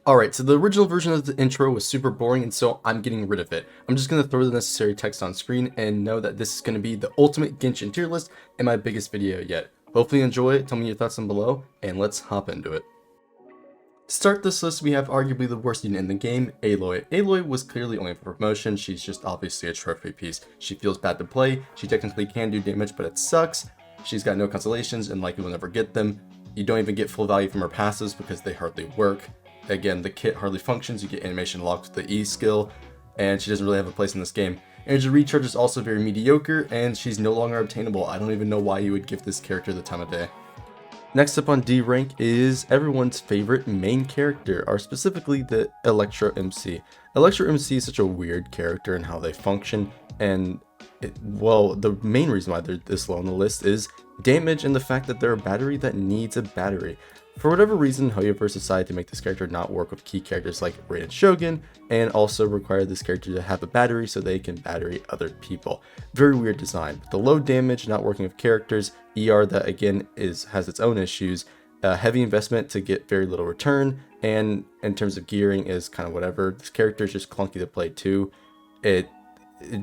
Alright, so the original version of the intro was super boring, and so I'm getting rid of it. I'm just going to throw the necessary text on screen and know that this is going to be the ultimate Genshin tier list and my biggest video yet. Hopefully you enjoy it, tell me your thoughts down below, and let's hop into it. To start this list, we have arguably the worst unit in the game, Aloy. Aloy was clearly only for promotion, she's just obviously a trophy piece. She feels bad to play, she technically can do damage, but it sucks. She's got no consolations and likely will never get them. You don't even get full value from her passives because they hardly work. Again, the kit hardly functions, you get animation locked with the E skill, and she doesn't really have a place in this game. Energy recharge is also very mediocre, and she's no longer obtainable. I don't even know why you would give this character the time of day. Next up on D rank is everyone's favorite main character, or specifically the Electro MC. Electro MC is such a weird character in how they function, and the main reason why they're this low on the list is damage and the fact that they're a battery that needs a battery. For whatever reason, Hoyoverse decided to make this character not work with key characters like Raiden Shogun, and also require this character to have a battery so they can battery other people. Very weird design. The low damage, not working with characters, ER that again has its own issues, heavy investment to get very little return, and in terms of gearing is kind of whatever. This character is just clunky to play too. It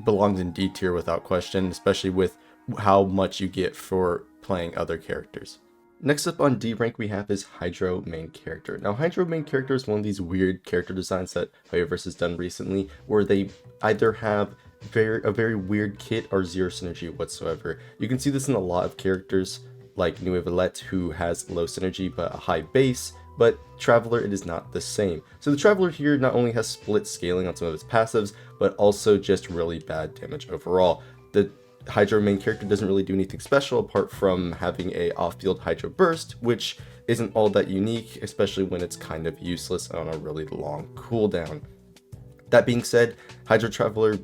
belongs in D tier without question, especially with how much you get for playing other characters. Next up on D rank we have is Hydro main character. Now Hydro main character is one of these weird character designs that Hoyoverse has done recently, where they either have a very weird kit or zero synergy whatsoever. You can see this in a lot of characters like Neuvillette, who has low synergy but a high base, but Traveler it is not the same. So the Traveler here not only has split scaling on some of its passives, but also just really bad damage overall. The Hydro main character doesn't really do anything special apart from having a off-field Hydro burst, which isn't all that unique, especially when it's kind of useless on a really long cooldown. That being said, Hydro Traveler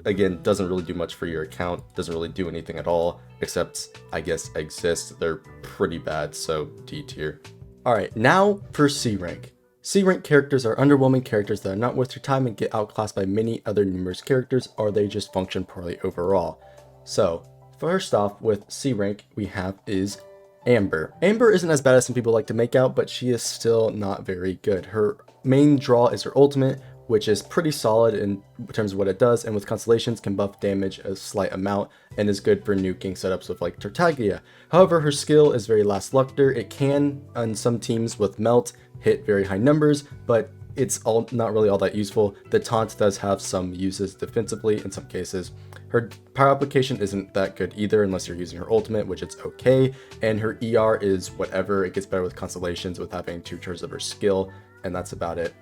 again doesn't really do much for your account, doesn't really do anything at all, except I guess exist. They're pretty bad, so D tier. Alright, now for C rank. C rank characters are underwhelming characters that are not worth your time and get outclassed by many other numerous characters, or they just function poorly overall. So, first off with C rank we have is Amber. Amber isn't as bad as some people like to make out, but she is still not very good. Her main draw is her ultimate, which is pretty solid in terms of what it does, and with constellations can buff damage a slight amount and is good for nuking setups with like Tartaglia. However, her skill is very lackluster. It can, on some teams with Melt, hit very high numbers, but it's not really all that useful. The taunt does have some uses defensively in some cases. Her power application isn't that good either unless you're using her ultimate, which it's okay, and her ER is whatever. It gets better with constellations with having 2 turns of her skill, and that's about it.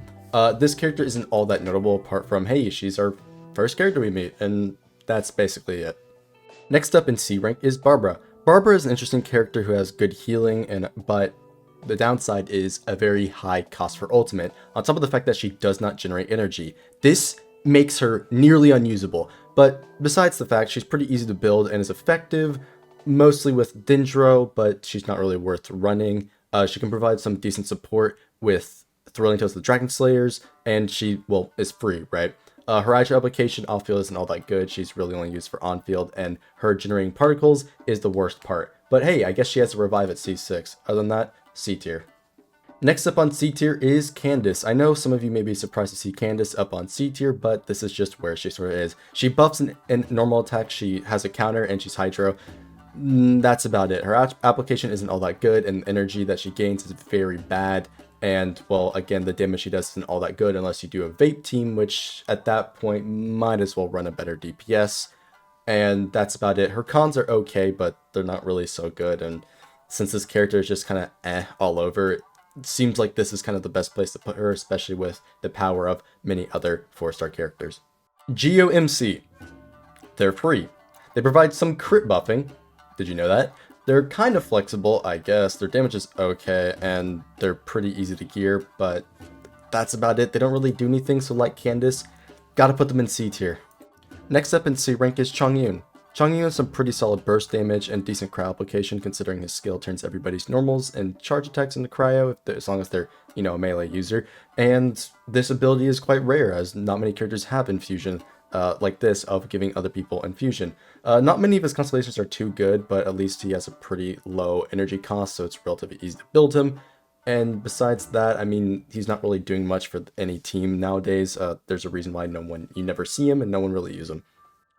This character isn't all that notable apart from, hey, she's our first character we meet, and that's basically it. Next up in C rank is Barbara. Barbara is an interesting character who has good healing, but the downside is a very high cost for ultimate, on top of the fact that she does not generate energy. This makes her nearly unusable, but besides the fact she's pretty easy to build and is effective, mostly with Dendro, but she's not really worth running. She can provide some decent support with Thrilling Tales of the Dragon Slayers, and she, is free, right? Her Hydro application off-field isn't all that good. She's really only used for on-field, and her generating particles is the worst part. But hey, I guess she has a revive at C6. Other than that, C tier. Next up on C tier is Candace. I know some of you may be surprised to see Candace up on C tier, but this is just where she sort of is. She buffs in normal attack, she has a counter, and she's Hydro. That's about it. Her application isn't all that good, and the energy that she gains is very bad. And, again, the damage she does isn't all that good unless you do a vape team, which at that point might as well run a better DPS. And that's about it. Her cons are okay, but they're not really so good. And since this character is just kind of all over, it seems like this is kind of the best place to put her, especially with the power of many other 4-star characters. GOMC. They're free. They provide some crit buffing. Did you know that? They're kind of flexible, I guess. Their damage is okay, and they're pretty easy to gear, but that's about it. They don't really do anything, so like Candace, gotta put them in C tier. Next up in C rank is Chongyun. Chongyun has some pretty solid burst damage and decent cryo application, considering his skill turns everybody's normals and charge attacks into cryo, as long as they're, a melee user. And this ability is quite rare, as not many characters have infusion like this of giving other people infusion. Not many of his constellations are too good, but at least he has a pretty low energy cost, so it's relatively easy to build him. And besides that, I mean, he's not really doing much for any team nowadays. There's a reason why you never see him and no one really uses him.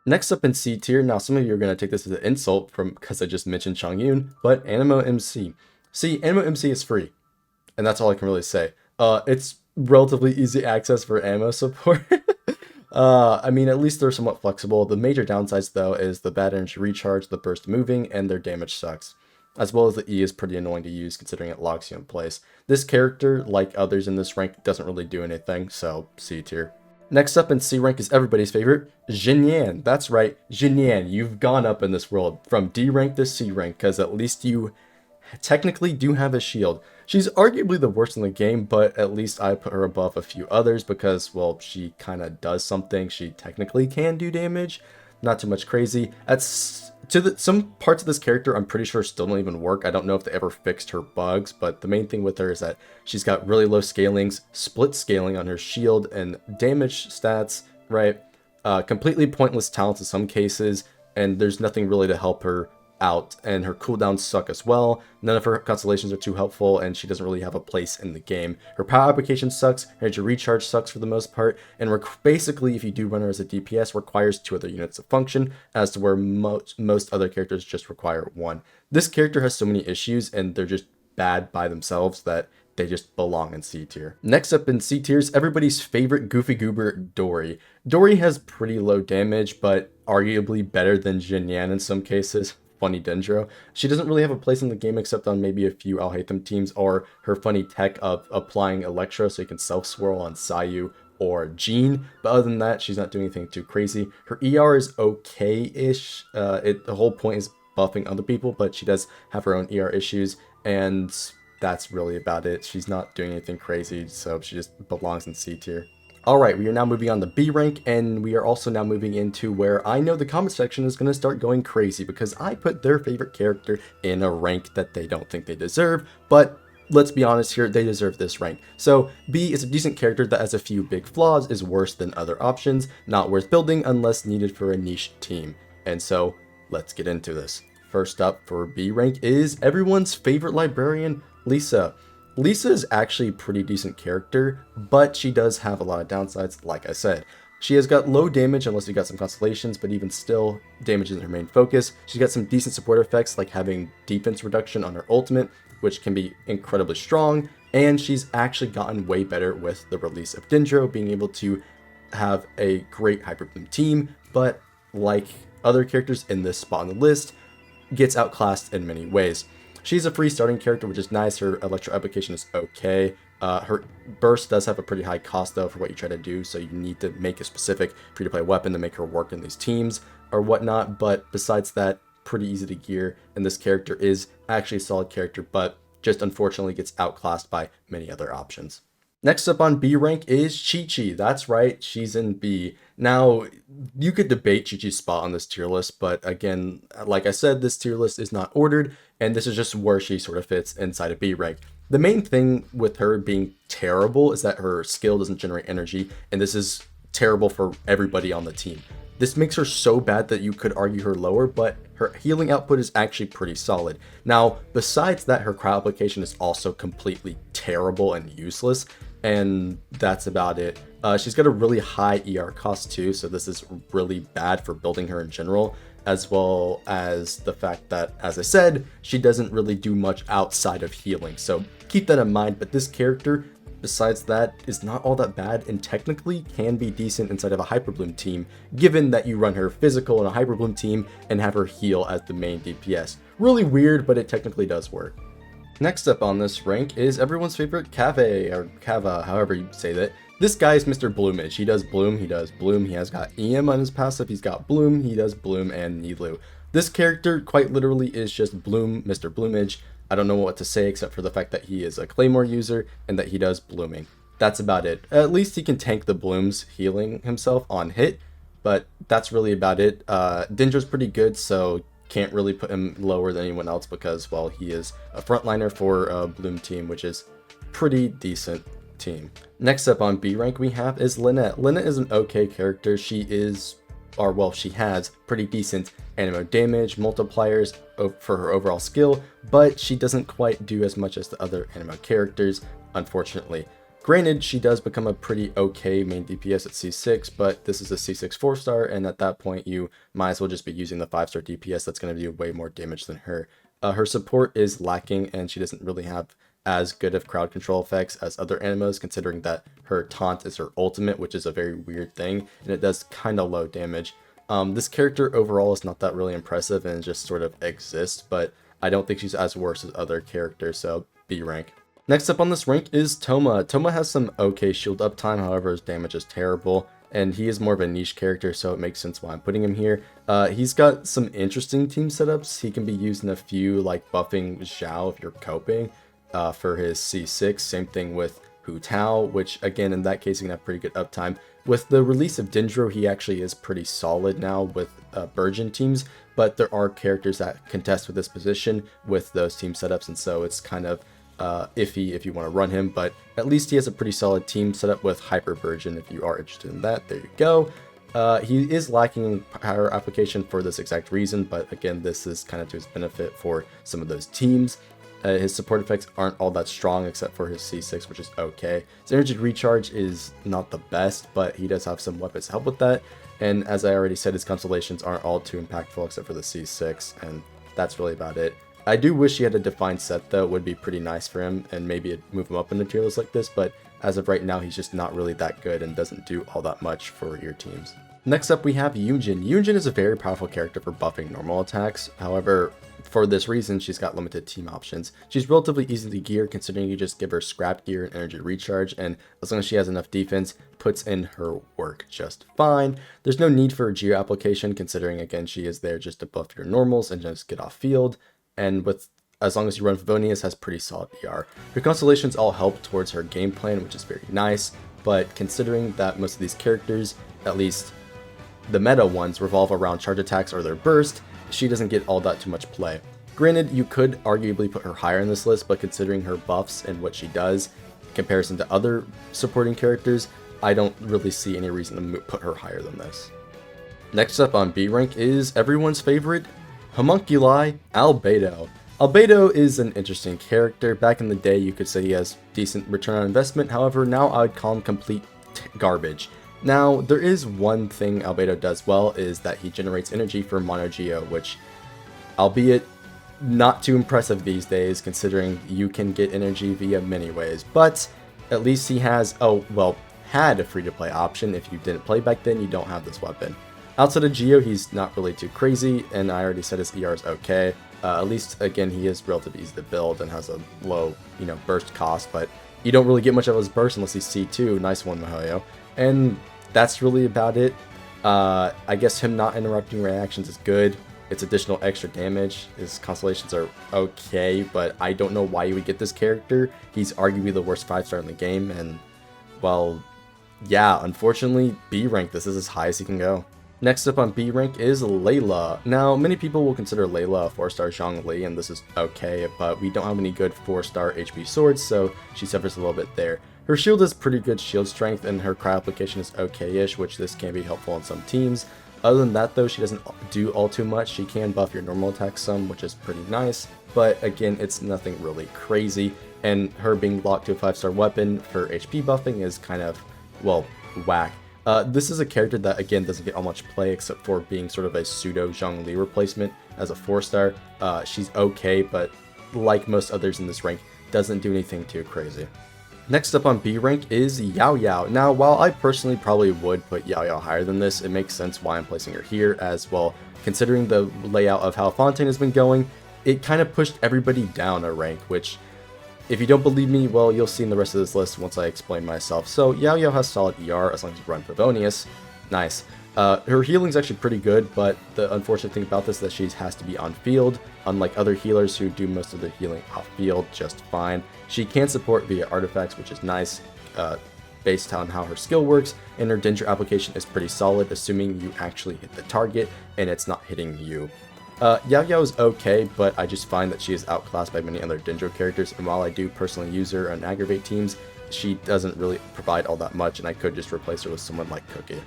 Next up in C tier, now some of you are going to take this as an insult because I just mentioned Chongyun, but Animo MC. See, Animo MC is free, and that's all I can really say. It's relatively easy access for ammo support. I mean, at least they're somewhat flexible. The major downsides, though, is the bad energy recharge, the burst moving, and their damage sucks. As well as the E is pretty annoying to use considering it locks you in place. This character, like others in this rank, doesn't really do anything, so C tier. Next up in C rank is everybody's favorite, Jinyan. That's right, Jinyan. You've gone up in this world from D rank to C rank because at least you technically do have a shield. She's arguably the worst in the game, but at least I put her above a few others because, well, she kind of does something. She technically can do damage. Not too much crazy. Some parts of this character I'm pretty sure still don't even work. I don't know if they ever fixed her bugs, but the main thing with her is that she's got really low scalings, split scaling on her shield and damage stats, right? Completely pointless talents in some cases, and there's nothing really to help her out, and her cooldowns suck as well. None of her constellations are too helpful, and she doesn't really have a place in the game. Her power application sucks, her energy recharge sucks for the most part, and basically, if you do run her as a DPS, requires 2 other units to function, as to where most other characters just require 1. This character has so many issues, and they're just bad by themselves that they just belong in C tier. Next up in C tier is everybody's favorite goofy goober, Dori. Dori has pretty low damage, but arguably better than Jinyan in some cases. Funny Dendro. She doesn't really have a place in the game except on maybe a few Alhaitham teams, or her funny tech of applying Electro so you can self-swirl on Sayu or Jean, but other than that, she's not doing anything too crazy. Her ER is okay-ish. The whole point is buffing other people, but she does have her own ER issues, and that's really about it. She's not doing anything crazy, so she just belongs in C tier. Alright, we are now moving on to B rank, and we are also now moving into where I know the comment section is going to start going crazy because I put their favorite character in a rank that they don't think they deserve, but let's be honest here, they deserve this rank. So B is a decent character that has a few big flaws, is worse than other options, not worth building unless needed for a niche team. And so, let's get into this. First up for B rank is everyone's favorite librarian, Lisa. Lisa is actually a pretty decent character, but she does have a lot of downsides, like I said. She has got low damage unless you got some constellations, but even still, damage isn't her main focus. She's got some decent support effects like having defense reduction on her ultimate, which can be incredibly strong, and she's actually gotten way better with the release of Dendro, being able to have a great Hyperbloom team, but like other characters in this spot on the list, gets outclassed in many ways. She's a free starting character, which is nice. Her electro application is okay. Her burst does have a pretty high cost, though, for what you try to do, so you need to make a specific free-to-play weapon to make her work in these teams or whatnot, but besides that, pretty easy to gear, and this character is actually a solid character, but just unfortunately gets outclassed by many other options. Next up on B rank is Chi-Chi. That's right, she's in B. Now, you could debate Chi-Chi's spot on this tier list, but again, like I said, this tier list is not ordered, and this is just where she sort of fits inside of B rank. The main thing with her being terrible is that her skill doesn't generate energy, and this is terrible for everybody on the team. This makes her so bad that you could argue her lower, but her healing output is actually pretty solid. Now, besides that, her crowd application is also completely terrible and useless, and that's about it. She's got a really high ER cost too, so this is really bad for building her in general, as well as the fact that, as I said, she doesn't really do much outside of healing, so keep that in mind. But this character, besides that, is not all that bad and technically can be decent inside of a Hyperbloom team, given that you run her physical in a Hyperbloom team and have her heal as the main DPS. Really weird, but it technically does work. Next up on this rank is everyone's favorite Cave, or Cava, however you say that. This guy is Mr. Bloomage. He does Bloom, he has got EM on his passive, he's got Bloom, he does Bloom, and Nilou. This character quite literally is just Bloom, Mr. Bloomage. I don't know what to say except for the fact that he is a Claymore user and that he does Blooming. That's about it. At least he can tank the Blooms healing himself on hit, but that's really about it. Dendro's pretty good, so can't really put him lower than anyone else because, well, he is a frontliner for a Bloom team, which is pretty decent team. Next up on B rank we have is Lynette. Lynette is an okay character. She is or well, she has pretty decent anemo damage multipliers for her overall skill, but she doesn't quite do as much as the other anemo characters, unfortunately. Granted, she does become a pretty okay main DPS at C6, but this is a C6 4-star, and at that point you might as well just be using the 5-star DPS that's going to do way more damage than her. Her support is lacking, and she doesn't really have as good of crowd control effects as other animos, considering that her taunt is her ultimate, which is a very weird thing, and it does kind of low damage. This character overall is not that really impressive and just sort of exists, but I don't think she's as worse as other characters, so B rank. Next up on this rank is Thoma. Thoma has some okay shield uptime, however his damage is terrible, and he is more of a niche character, so it makes sense why I'm putting him here. He's got some interesting team setups. He can be used in a few, like buffing Zhao if you're coping for his C6. Same thing with Hu Tao, which again in that case he can have pretty good uptime. With the release of Dendro, he actually is pretty solid now with Burgeon teams, but there are characters that contest with this position with those team setups, and so it's kind of iffy if you want to run him, but at least he has a pretty solid team set up with Hyper Burgeon if you are interested in that. There you go. He is lacking in power application for this exact reason, but again, this is kind of to his benefit for some of those teams. His support effects aren't all that strong except for his C6, which is okay. His energy recharge is not the best, but he does have some weapons to help with that. And as I already said, his constellations aren't all too impactful except for the C6, and that's really about it. I do wish he had a defined set though, it would be pretty nice for him, and maybe it'd move him up in the tier list like this, but as of right now, he's just not really that good and doesn't do all that much for your teams. Next up, we have Yunjin. Yunjin is a very powerful character for buffing normal attacks. However, for this reason, she's got limited team options. She's relatively easy to gear, considering you just give her scrap gear and energy recharge, and as long as she has enough defense, puts in her work just fine. There's no need for a geo application, considering again she is there just to buff your normals and just get off field. And with as long as you run Favonius, has pretty solid ER. Her constellations all help towards her game plan, which is very nice, but considering that most of these characters, at least the meta ones, revolve around charge attacks or their burst, she doesn't get all that too much play. Granted, you could arguably put her higher in this list, but considering her buffs and what she does in comparison to other supporting characters, I don't really see any reason to put her higher than this. Next up on B rank is everyone's favorite homunculi, Albedo. Albedo is an interesting character. Back in the day, you could say he has decent return on investment. However, now I would call him complete garbage. Now, there is one thing Albedo does well, is that he generates energy for Mono Geo, which, albeit not too impressive these days, considering you can get energy via many ways. But at least he has, had a free-to-play option. If you didn't play back then, you don't have this weapon. Outside of Geo, he's not really too crazy, and I already said his ER is okay. At least, again, he is relatively easy to build and has a low, burst cost, but you don't really get much of his burst unless he's C2. Nice one, Mihoyo. And that's really about it. I guess him not interrupting reactions is good. It's additional extra damage. His constellations are okay, but I don't know why you would get this character. He's arguably the worst 5-star in the game, and, well, yeah, unfortunately, B rank, this is as high as he can go. Next up on B rank is Layla. Now, many people will consider Layla a 4-star Zhongli, and this is okay, but we don't have any good 4-star HP swords, so she suffers a little bit there. Her shield is pretty good shield strength, and her cryo application is okay-ish, which this can be helpful on some teams. Other than that though, she doesn't do all too much. She can buff your normal attack some, which is pretty nice, but again, it's nothing really crazy, and her being locked to a 5-star weapon for HP buffing is kind of, well, whack. This is a character that, again, doesn't get all much play except for being sort of a pseudo Zhongli replacement as a 4-star. She's okay, but like most others in this rank, doesn't do anything too crazy. Next up on B rank is Yao Yao. Now, while I personally probably would put Yao Yao higher than this, it makes sense why I'm placing her here as well. Considering the layout of how Fontaine has been going, it kind of pushed everybody down a rank, which, if you don't believe me, well, you'll see in the rest of this list once I explain myself. So, Yao Yao has solid ER as long as you run Favonius. Nice. Her healing's actually pretty good, but the unfortunate thing about this is that she has to be on field, unlike other healers who do most of their healing off field just fine. She can support via artifacts, which is nice, based on how her skill works, and her Dendro application is pretty solid, assuming you actually hit the target and it's not hitting you. Yao Yao is okay, but I just find that she is outclassed by many other Dendro characters, and while I do personally use her on aggravate teams, she doesn't really provide all that much, and I could just replace her with someone like Kuki.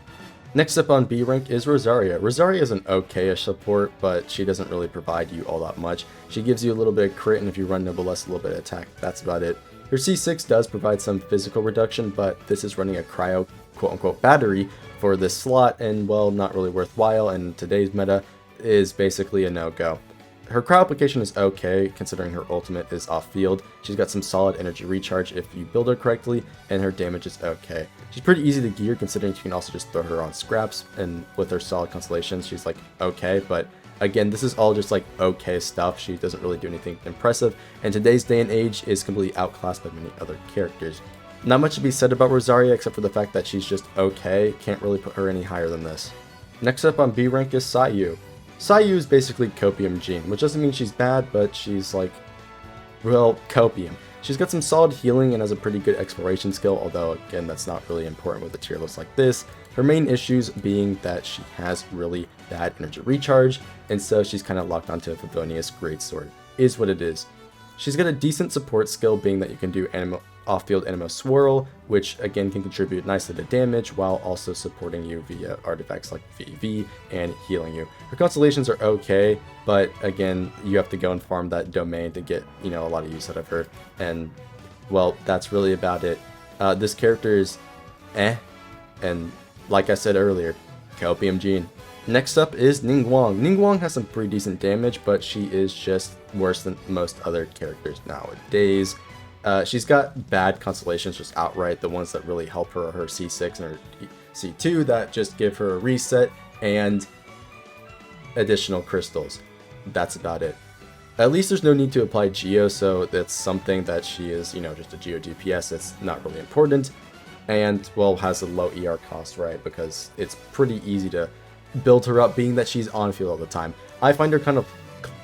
Next up on B rank is Rosaria. Rosaria is an okay-ish support, but she doesn't really provide you all that much. She gives you a little bit of crit, and if you run Neuvillette, a little bit of attack. That's about it. Her C6 does provide some physical reduction, but this is running a cryo quote-unquote battery for this slot, and well, not really worthwhile, and today's meta is basically a no-go. Her cryo application is okay, considering her ultimate is off-field. She's got some solid energy recharge if you build her correctly, and her damage is okay. She's pretty easy to gear, considering you can also just throw her on scraps, and with her solid constellations, she's like okay, but again, this is all just like okay stuff. She doesn't really do anything impressive, and today's day and age is completely outclassed by many other characters. Not much to be said about Rosaria except for the fact that she's just okay, can't really put her any higher than this. Next up on B rank is Cyno. Cyno is basically Copium Jean, which doesn't mean she's bad, but she's like, well, Copium. She's got some solid healing and has a pretty good exploration skill, although again, that's not really important with a tier list like this. Her main issues being that she has really bad energy recharge, and so she's kind of locked onto a Favonius Greatsword. Is what it is. She's got a decent support skill, being that you can do off-field Animo Swirl, which again can contribute nicely to damage while also supporting you via artifacts like VV and healing you. Her constellations are okay, but again, you have to go and farm that domain to get, a lot of use out of her, and well, that's really about it. This character is and like I said earlier, Copium Jean. Next up is Ningguang. Ningguang has some pretty decent damage, but she is just worse than most other characters nowadays. She's got bad constellations just outright. The ones that really help her are her C6 and her C2 that just give her a reset and additional crystals. That's about it. At least there's no need to apply Geo, so that's something that she is, just a Geo DPS. It's not really important. And, well, has a low ER cost, right? Because it's pretty easy to build her up, being that she's on field all the time. I find her kind of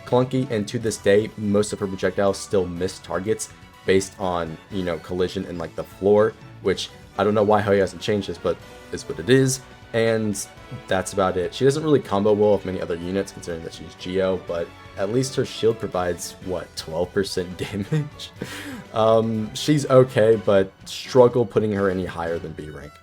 clunky, and to this day, most of her projectiles still miss targets based on, collision in like the floor, which I don't know why he hasn't changed this, but it's what it is. And that's about it. She doesn't really combo well with many other units, considering that she's Geo, but at least her shield provides, what, 12% damage? She's okay, but struggle putting her any higher than B rank.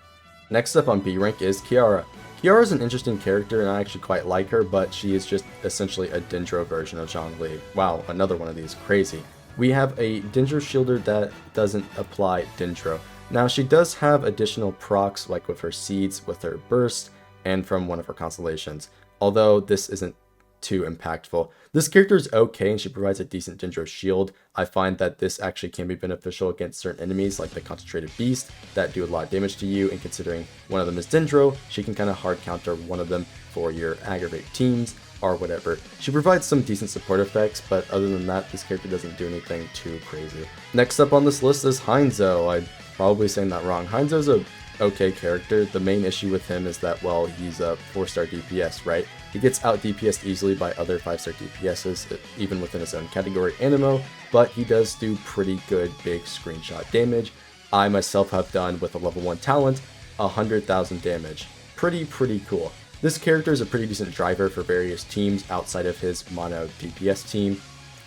Next up on B rank is Keaya. Keaya is an interesting character, and I actually quite like her, but she is just essentially a Dendro version of Zhongli. Wow, another one of these, crazy. We have a Dendro shielder that doesn't apply Dendro. Now, she does have additional procs, like with her seeds, with her burst, and from one of her constellations, although this isn't too impactful. This character is okay, and she provides a decent Dendro shield. I find that this actually can be beneficial against certain enemies, like the Concentrated Beast, that do a lot of damage to you, and considering one of them is Dendro, she can kind of hard counter one of them for your aggravate teams, or whatever. She provides some decent support effects, but other than that, this character doesn't do anything too crazy. Next up on this list is Heizou. I'm probably saying that wrong. Heizou's a okay character. The main issue with him is that, well, he's a 4-star DPS, right? He gets out DPS'd easily by other 5-star DPSs, even within his own category Animo, but he does do pretty good big screenshot damage. I myself have done, with a level 1 talent, 100,000 damage. Pretty cool. This character is a pretty decent driver for various teams outside of his mono DPS team,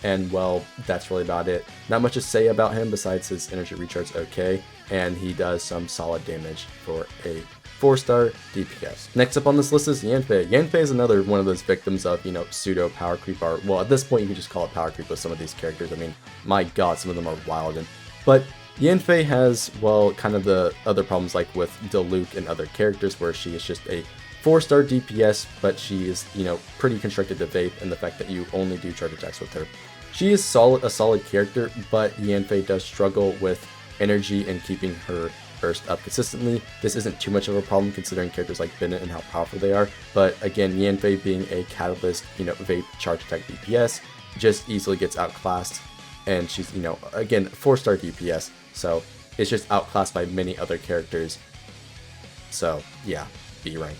and well, that's really about it. Not much to say about him besides his energy recharge okay, and he does some solid damage for a 4-star DPS. Next up on this list is Yanfei. Yanfei is another one of those victims of, pseudo power creep, or, well, at this point you can just call it power creep with some of these characters. I mean, my god, some of them are wild. But Yanfei has, well, kind of the other problems like with Diluc and other characters, where she is just a 4-star DPS, but she is, pretty constricted to Faith, and the fact that you only do charge attacks with her. She is a solid character, but Yanfei does struggle with energy and keeping her burst up consistently. This isn't too much of a problem considering characters like Bennett and how powerful they are, but again, Yanfei being a catalyst, vape charge attack DPS, just easily gets outclassed, and she's, again, 4-star DPS, so it's just outclassed by many other characters. So yeah, B rank.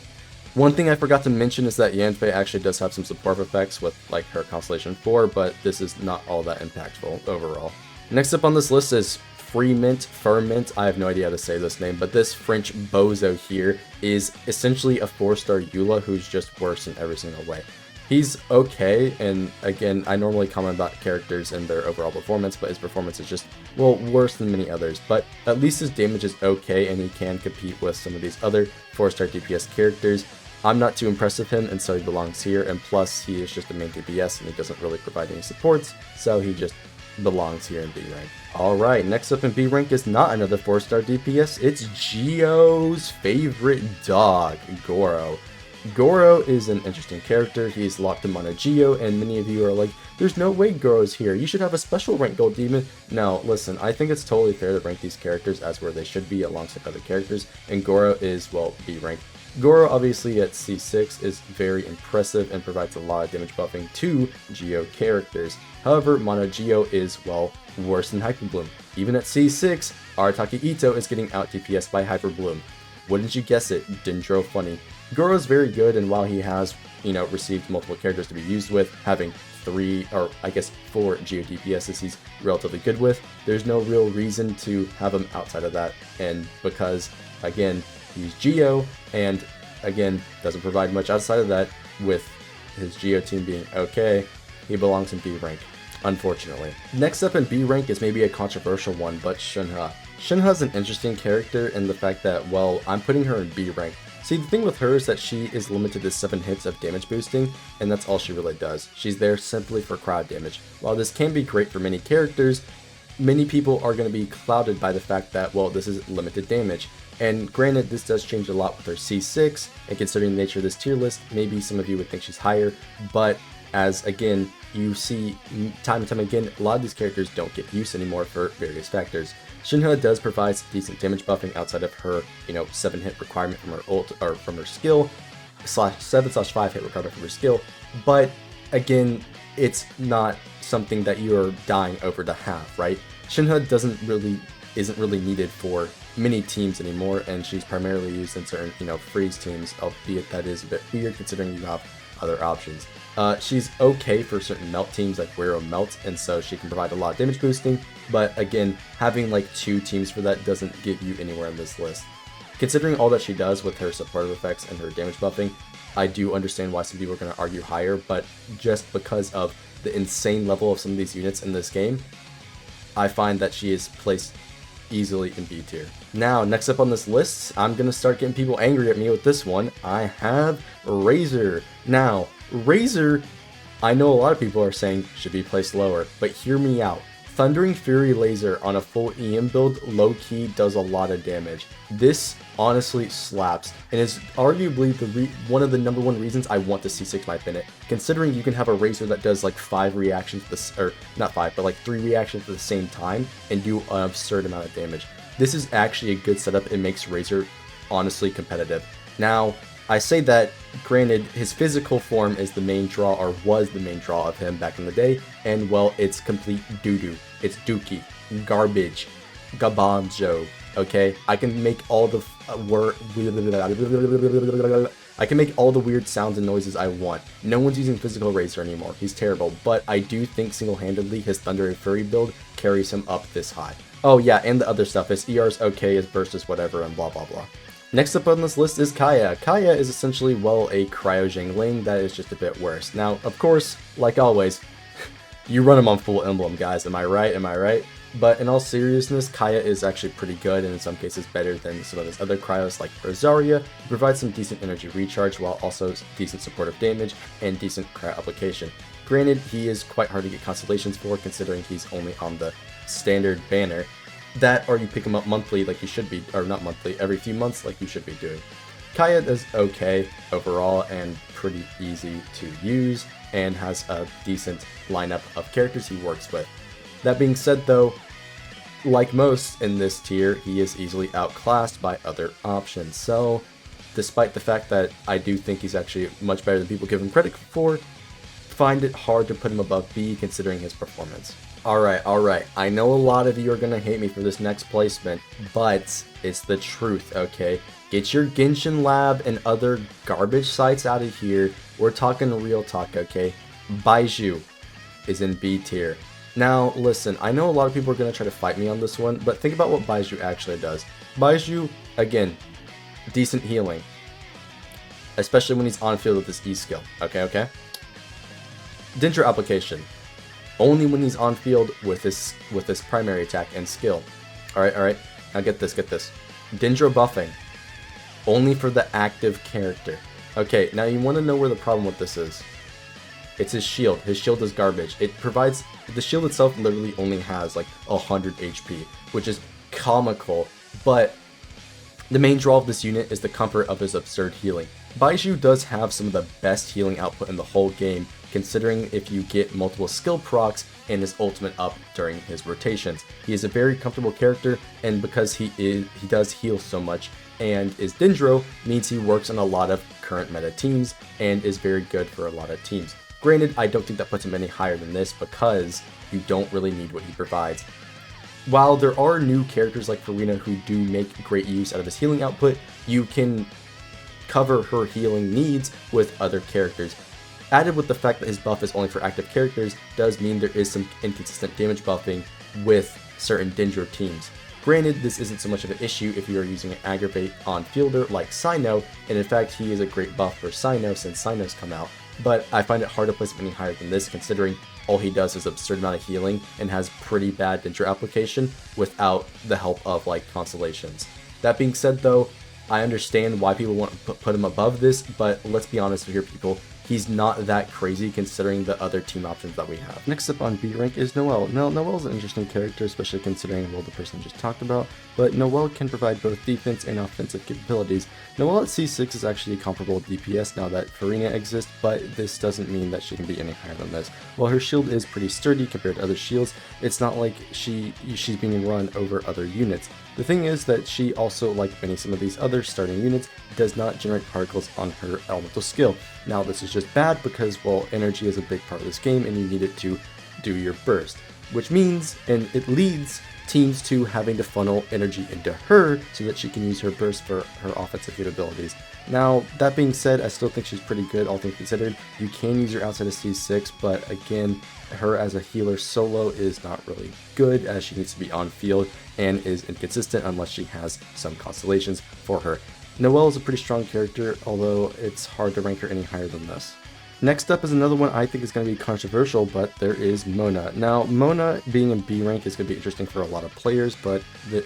One thing I forgot to mention is that Yanfei actually does have some support effects with like her Constellation 4, but this is not all that impactful overall. Next up on this list is Freminet. I have no idea how to say this name, but this French bozo here is essentially a 4-star Eula who's just worse in every single way. He's okay, and again, I normally comment about characters and their overall performance, but his performance is just, well, worse than many others. But at least his damage is okay, and he can compete with some of these other 4-star DPS characters. I'm not too impressed with him, and so he belongs here, and plus, he is just a main DPS, and he doesn't really provide any supports, so he just belongs here in B rank. Alright, next up in B rank is not another 4-star DPS, it's Gio's favorite dog, Gorou. Gorou is an interesting character. He's locked in Mono Geo, and many of you are like, there's no way Gorou's here. You should have a special rank gold demon. Now, listen, I think it's totally fair to rank these characters as where they should be alongside other characters, and Gorou is, well, B rank. Gorou, obviously, at C6 is very impressive and provides a lot of damage buffing to Geo characters. However, Mono Geo is, well, worse than Hyper Bloom. Even at C6, Arataki Ito is getting out DPS by Hyper Bloom. Wouldn't you guess it? Dendro funny. Gorou is very good, and while he has, received multiple characters to be used with, having 3, or I guess 4 Geo DPSs he's relatively good with, there's no real reason to have him outside of that, and because, again, he's Geo, and again, doesn't provide much outside of that, with his Geo team being okay, he belongs in B rank, unfortunately. Next up in B rank is maybe a controversial one, but Shinha. Shinha's an interesting character in the fact that, well, I'm putting her in B rank. See, the thing with her is that she is limited to 7 hits of damage boosting, and that's all she really does. She's there simply for crowd damage. While this can be great for many characters, many people are going to be clouded by the fact that, well, this is limited damage. And granted, this does change a lot with her C6, and considering the nature of this tier list, maybe some of you would think she's higher, but as, again, you see time and time again, a lot of these characters don't get use anymore for various factors. Shinha does provide decent damage buffing outside of her, 7 hit requirement from her ult, or from her skill, 7/5 hit requirement from her skill, but again, it's not something that you are dying over to have, right? Shinha isn't really needed for many teams anymore, and she's primarily used in certain, freeze teams, albeit that is a bit weird considering you have other options. She's okay for certain melt teams like Wero Melt, and so she can provide a lot of damage boosting, but again, having like 2 teams for that doesn't get you anywhere in this list. Considering all that she does with her supportive effects and her damage buffing, I do understand why some people are going to argue higher, but just because of the insane level of some of these units in this game, I find that she is placed easily in B tier. Now, next up on this list, I'm going to start getting people angry at me with this one. I have Razor. Now, Razor, I know a lot of people are saying should be placed lower, but hear me out. Thundering Fury Laser on a full EM build low-key does a lot of damage. This honestly slaps, and is arguably one of the number 1 reasons I want to C6 my Bennett, considering you can have a Razor that does like 5 reactions, or not 5, but like 3 reactions at the same time, and do an absurd amount of damage. This is actually a good setup. It makes Razor honestly competitive. Now, I say that, granted, his physical form is the main draw, or was the main draw of him back in the day, and well, it's complete doo-doo. It's dookie, garbage, gabanjo, okay? I can make all the weird sounds and noises I want. No one's using physical Razor anymore. He's terrible, but I do think single-handedly his Thunder and Fury build carries him up this high. Oh yeah, and the other stuff, his ER's okay, his burst is whatever, and blah blah blah. Next up on this list is Keaya. Keaya is essentially, well, a Cryo Zhangling that is just a bit worse. Now, of course, like always, you run him on full emblem, guys. Am I right? Am I right? But in all seriousness, Keaya is actually pretty good, and in some cases better than some of his other Cryos like Rosaria. He provides some decent energy recharge while also decent supportive damage and decent cryo application. Granted, he is quite hard to get constellations for, considering he's only on the standard banner. That, or you pick him up monthly like you should be, or not monthly, every few months like you should be doing. Keaya is okay overall and pretty easy to use, and has a decent lineup of characters he works with. That being said though, like most in this tier, he is easily outclassed by other options. So, despite the fact that I do think he's actually much better than people give him credit for, find it hard to put him above B considering his performance. Alright, I know a lot of you are gonna hate me for this next placement, but it's the truth, okay? Get your Genshin Lab and other garbage sites out of here. We're talking real talk, okay? Baizhu is in B tier. Now, listen, I know a lot of people are gonna try to fight me on this one, but think about what Baizhu actually does. Baizhu, again, decent healing, especially when he's on field with his E skill, okay? Dendro application. Only when he's on field with this primary attack and skill. Alright. Now get this. Dendro buffing. Only for the active character. Okay, now you want to know where the problem with this is. It's his shield. His shield is garbage. The shield itself literally only has like 100 HP, which is comical, but the main draw of this unit is the comfort of his absurd healing. Baizhu does have some of the best healing output in the whole game, considering if you get multiple skill procs and his ultimate up during his rotations. He is a very comfortable character, and because he does heal so much and is Dendro, means he works on a lot of current meta teams and is very good for a lot of teams. Granted, I don't think that puts him any higher than this because you don't really need what he provides. While there are new characters like Furina who do make great use out of his healing output, you can cover her healing needs with other characters. Added with the fact that his buff is only for active characters does mean there is some inconsistent damage buffing with certain Dendro teams. Granted, this isn't so much of an issue if you are using an aggravate on fielder like Cyno, and in fact he is a great buff for Cyno since Cyno's come out, but I find it hard to place him any higher than this considering all he does is absurd amount of healing and has pretty bad Dendro application without the help of like constellations. That being said though, I understand why people want to put him above this, but let's be honest here people, he's not that crazy considering the other team options that we have. Next up on B rank is Noelle. Now, Noelle's an interesting character, especially considering the person just talked about, but Noelle can provide both defense and offensive capabilities. Noelle at C6 is actually comparable with DPS now that Furina exists, but this doesn't mean that she can be any higher than this. While her shield is pretty sturdy compared to other shields, it's not like she's being run over other units. The thing is that she also, like some of these other starting units, does not generate particles on her elemental skill. Now this is just bad because, well, energy is a big part of this game and you need it to do your burst. Which means, and it leads teams to having to funnel energy into her so that she can use her burst for her offensive capabilities. Now, that being said, I still think she's pretty good, all things considered. You can use her outside of C6, but again, her as a healer solo is not really good as she needs to be on field and is inconsistent unless she has some constellations for her. Noelle is a pretty strong character, although it's hard to rank her any higher than this. Next up is another one I think is going to be controversial, but there is Mona. Now, Mona being in B rank is going to be interesting for a lot of players, but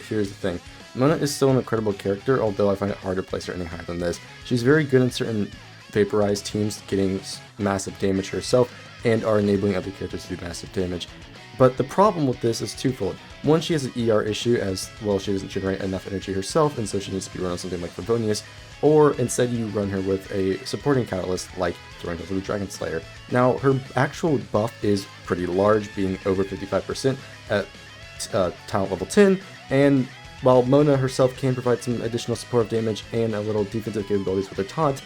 here's the thing. Mona is still an incredible character, although I find it hard to place her any higher than this. She's very good in certain vaporized teams, getting massive damage herself, and are enabling other characters to do massive damage. But the problem with this is twofold. One, she has an ER issue as, well, she doesn't generate enough energy herself, and so she needs to be run on something like Favonius, or instead you run her with a supporting catalyst like throwing her to the Dragon Slayer. Now, her actual buff is pretty large, being over 55% at talent level 10, and while Mona herself can provide some additional supportive damage and a little defensive capabilities with her taunt,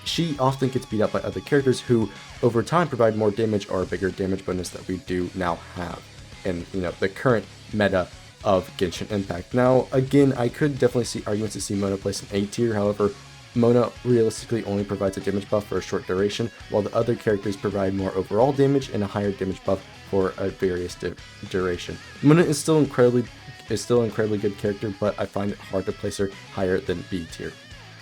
she often gets beat up by other characters who, over time, provide more damage or a bigger damage bonus that we do now have in the current meta of Genshin Impact. Now, again, I could definitely see arguments to see Mona place in A tier. However, Mona realistically only provides a damage buff for a short duration, while the other characters provide more overall damage and a higher damage buff for a various duration. Mona is still incredibly good character, but I find it hard to place her higher than B tier.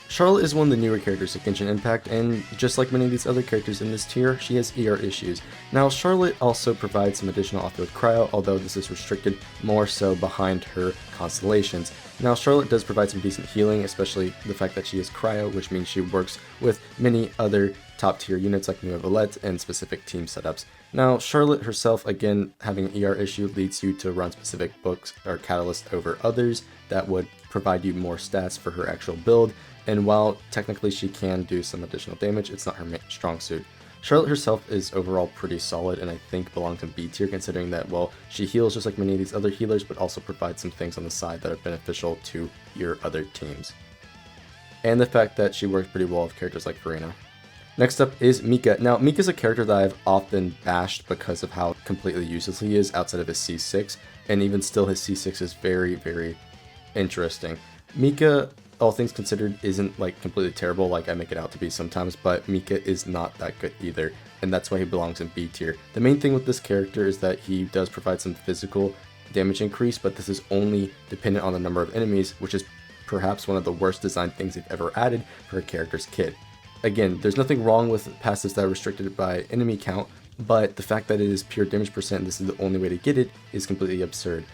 Charlotte is one of the newer characters of Genshin Impact, and just like many of these other characters in this tier, she has ER issues. Now, Charlotte also provides some additional off-road cryo, although this is restricted more so behind her constellations. Now, Charlotte does provide some decent healing, especially the fact that she is cryo, which means she works with many other top-tier units like Neuvillette and specific team setups. Now, Charlotte herself, again, having an ER issue leads you to run specific books or catalysts over others that would provide you more stats for her actual build, and while technically she can do some additional damage, it's not her main strong suit. Charlotte herself is overall pretty solid and I think belongs in B tier considering that, well, she heals just like many of these other healers, but also provides some things on the side that are beneficial to your other teams. And the fact that she works pretty well with characters like Furina. Next up is Mika. Now, Mika's a character that I've often bashed because of how completely useless he is outside of his C6, and even still his C6 is very, very interesting. Mika, all things considered, isn't like completely terrible like I make it out to be sometimes, but Mika is not that good either, and that's why he belongs in B tier. The main thing with this character is that he does provide some physical damage increase, but this is only dependent on the number of enemies, which is perhaps one of the worst designed things they've ever added for a character's kit. Again, there's nothing wrong with passives that are restricted by enemy count, but the fact that it is pure damage percent, this is the only way to get it, is completely absurd.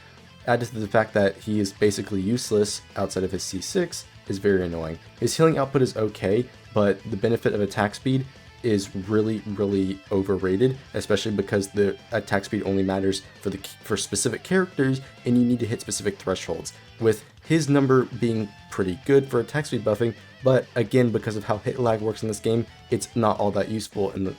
Added to the fact that he is basically useless outside of his C6 is very annoying. His healing output is okay, but the benefit of attack speed is really overrated, especially because the attack speed only matters for specific characters, and you need to hit specific thresholds, with his number being pretty good for attack speed buffing, but again, because of how hit lag works in this game, it's not all that useful in the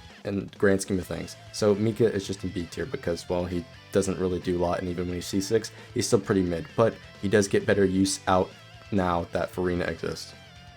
grand scheme of things. So Mika is just in B tier because, well, he doesn't really do a lot, and even when he's C6, he's still pretty mid, but he does get better use out now that Furina exists.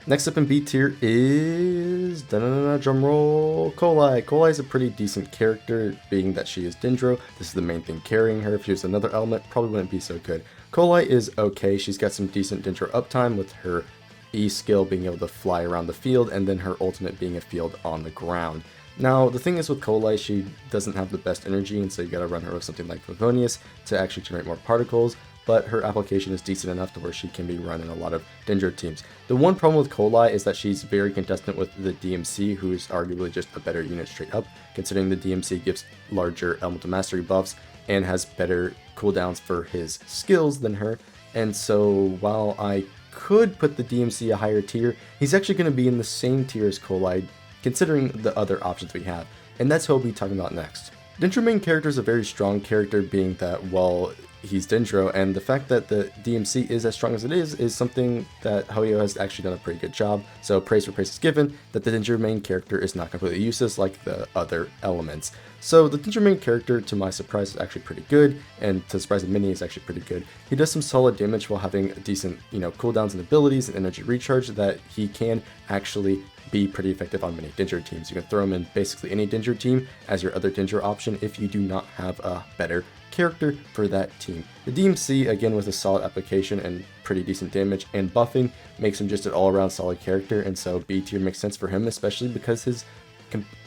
Next up in B tier is, drumroll, Collei. Collei is a pretty decent character, being that she is Dendro. This is the main thing carrying her. If she was another element, probably wouldn't be so good. Collei is okay. She's got some decent Dendro uptime with her E skill being able to fly around the field, and then her ultimate being a field on the ground. Now, the thing is with Collei, she doesn't have the best energy, and so you gotta run her with something like Favonius to actually generate more particles, but her application is decent enough to where she can be run in a lot of Dendro teams. The one problem with Collei is that she's very contestant with the DMC, who is arguably just a better unit straight up, considering the DMC gives larger elemental mastery buffs and has better cooldowns for his skills than her, and so while I could put the DMC a higher tier, he's actually going to be in the same tier as Collei, considering the other options we have, and that's who we'll be talking about next. Dendro main character is a very strong character, being that, well, he's Dendro, and the fact that the DMC is as strong as it is something that Hoyo has actually done a pretty good job, so praise for praise is given, that the Dendro main character is not completely useless like the other elements. So the Dendro main character, to my surprise, is actually pretty good, and to the surprise of many, is actually pretty good. He does some solid damage while having decent, cooldowns and abilities and energy recharge that he can actually be pretty effective on many Dendro teams. You can throw him in basically any Dendro team as your other Dendro option if you do not have a better character for that team. The DMC, again with a solid application and pretty decent damage and buffing, makes him just an all-around solid character, and so B tier makes sense for him, especially because his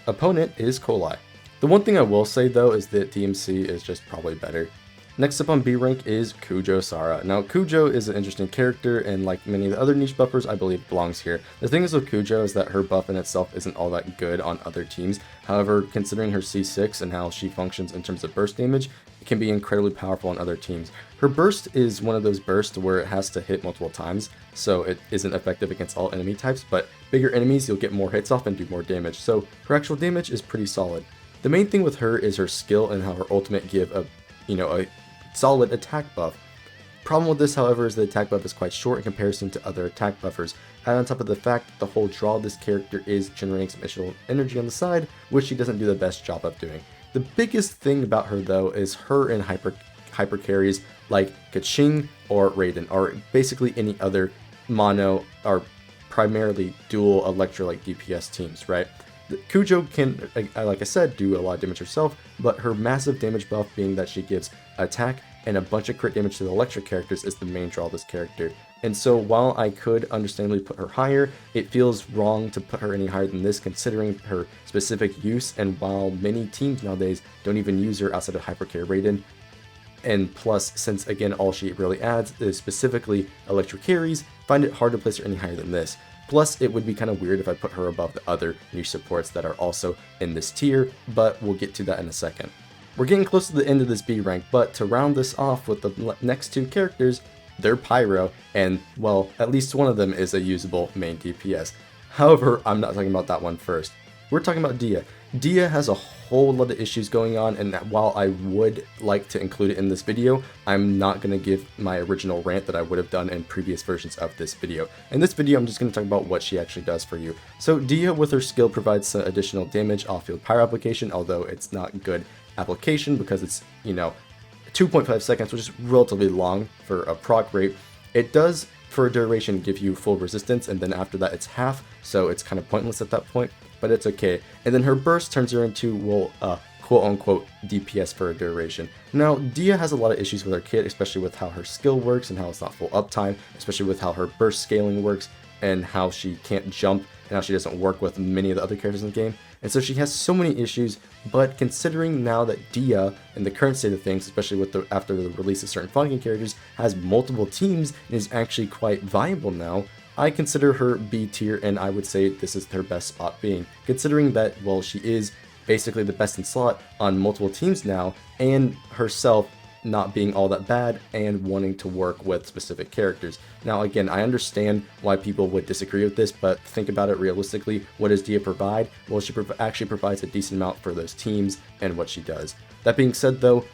opponent is Collei. The one thing I will say though is that DMC is just probably better. Next up on B rank is Kujo Sara. Now Kujo is an interesting character, and like many of the other niche buffers, I believe belongs here. The thing is with Kujo is that her buff in itself isn't all that good on other teams. However, considering her C6 and how she functions in terms of burst damage, it can be incredibly powerful on other teams. Her burst is one of those bursts where it has to hit multiple times, so it isn't effective against all enemy types, but bigger enemies you'll get more hits off and do more damage, so her actual damage is pretty solid. The main thing with her is her skill and how her ultimate give a solid attack buff. Problem with this, however, is the attack buff is quite short in comparison to other attack buffers, and on top of the fact that the whole draw of this character is generating some additional energy on the side, which she doesn't do the best job of doing. The biggest thing about her though is her in hyper carries like Keqing or Raiden, or basically any other mono or primarily dual Electro-like DPS teams, right? Kujo can, like I said, do a lot of damage herself, but her massive damage buff, being that she gives attack and a bunch of crit damage to the electric characters, is the main draw of this character. And so while I could understandably put her higher, it feels wrong to put her any higher than this considering her specific use, and while many teams nowadays don't even use her outside of Hypercare Raiden, and plus, since again all she really adds is specifically electric carries, find it hard to place her any higher than this. Plus, it would be kind of weird if I put her above the other niche supports that are also in this tier, but we'll get to that in a second. We're getting close to the end of this B rank, but to round this off with the next two characters, they're Pyro, and well, at least one of them is a usable main DPS. However, I'm not talking about that one first. We're talking about Dehya. Dehya has a whole lot of issues going on, and while I would like to include it in this video, I'm not going to give my original rant that I would have done in previous versions of this video. In this video, I'm just going to talk about what she actually does for you. So Dehya with her skill provides some additional damage off-field pyro application, although it's not good application because it's, 2.5 seconds, which is relatively long for a proc rate. It does, for a duration, give you full resistance, and then after that it's half, so it's kind of pointless at that point, but it's okay. And then her burst turns her into, well, quote-unquote DPS for a duration. Now, Dehya has a lot of issues with her kit, especially with how her skill works and how it's not full uptime, especially with how her burst scaling works and how she can't jump and how she doesn't work with many of the other characters in the game. And so she has so many issues, but considering now that Dehya, in the current state of things, especially with after the release of certain fighting characters, has multiple teams and is actually quite viable now, I consider her B tier, and I would say this is her best spot being, considering that, well, she is basically the best in slot on multiple teams now, and herself not being all that bad and wanting to work with specific characters. Now again, I understand why people would disagree with this, but think about it realistically. What does Dehya provide? Well, she actually provides a decent amount for those teams and what she does. That being said though,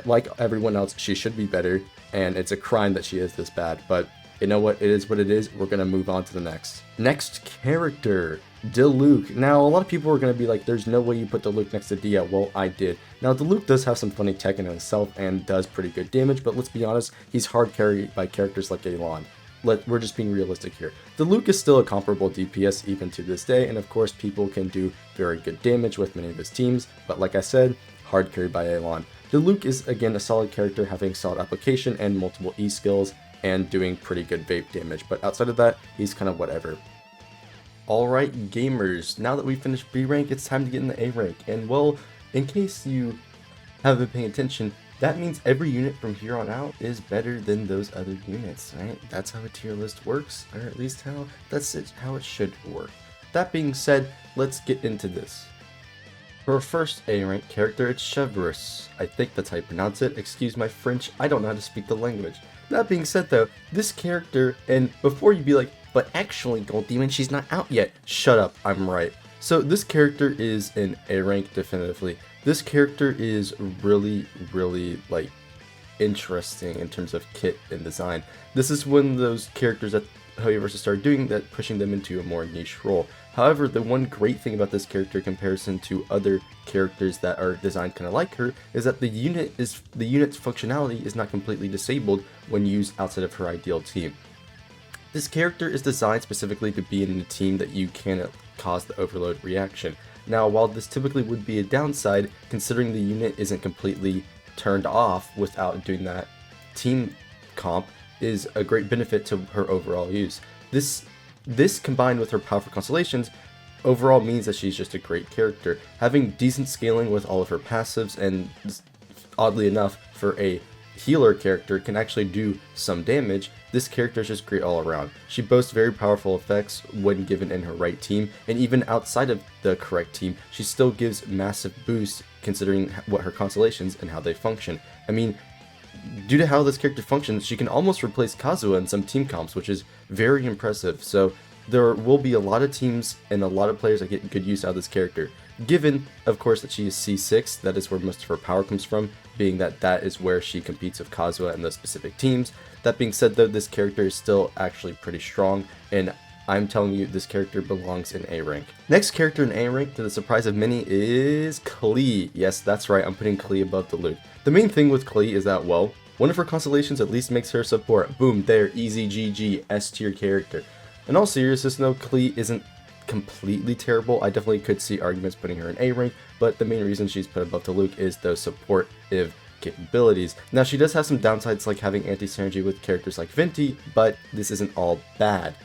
like everyone else, she should be better, and it's a crime that she is this bad, but you know what, it is what it is. We're gonna move on to the next character, Diluc. Now, a lot of people are going to be like, there's no way you put Diluc next to Dehya. Well, I did. Now, Diluc does have some funny tech in himself and does pretty good damage, but let's be honest, he's hard carried by characters like Eula. We're just being realistic here. Diluc is still a comparable DPS even to this day, and of course, people can do very good damage with many of his teams, but like I said, hard carried by Eula. Diluc is, again, a solid character having solid application and multiple E skills and doing pretty good vape damage, but outside of that, he's kind of whatever. Alright gamers, now that we've finished B rank, it's time to get in the A rank, and well, in case you haven't been paying attention, that means every unit from here on out is better than those other units, right? That's how a tier list works, or at least how it should work. That being said, let's get into this. For our first A rank character, it's Chevreuse. I think that's how you pronounce it, excuse my French, I don't know how to speak the language. That being said though, this character, and before you be like, but actually Gold Demon, she's not out yet. Shut up, I'm right. So this character is an A rank definitively. This character is really like interesting in terms of kit and design. This is one of those characters that Hoyoverse started doing that, pushing them into a more niche role. However, the one great thing about this character in comparison to other characters that are designed kind of like her is that the unit's functionality is not completely disabled when used outside of her ideal team. This character is designed specifically to be in a team that you cannot cause the overload reaction. Now, while this typically would be a downside, considering the unit isn't completely turned off without doing that team comp, is a great benefit to her overall use. This combined with her powerful constellations overall means that she's just a great character. Having decent scaling with all of her passives, and oddly enough, for a healer character can actually do some damage, this character is just great all around. She boasts very powerful effects when given in her right team, and even outside of the correct team, she still gives massive boosts considering what her constellations and how they function. I mean, due to how this character functions, she can almost replace Kazuha in some team comps, which is very impressive. So there will be a lot of teams and a lot of players that get good use out of this character. Given, of course, that she is C6, that is where most of her power comes from, being that is where she competes with Kazuha in those specific teams. That being said though, this character is still actually pretty strong, and I'm telling you, this character belongs in A rank. Next character in A rank, to the surprise of many, is Collei. Yes, that's right, I'm putting Collei above Diluc. The main thing with Collei is that, well, one of her constellations at least makes her support. Boom, there, easy GG, S tier character. In all seriousness though, Collei isn't completely terrible. I definitely could see arguments putting her in A rank, but the main reason she's put above Diluc is those supportive capabilities. Now, she does have some downsides like having anti-synergy with characters like Venti, but this isn't all bad.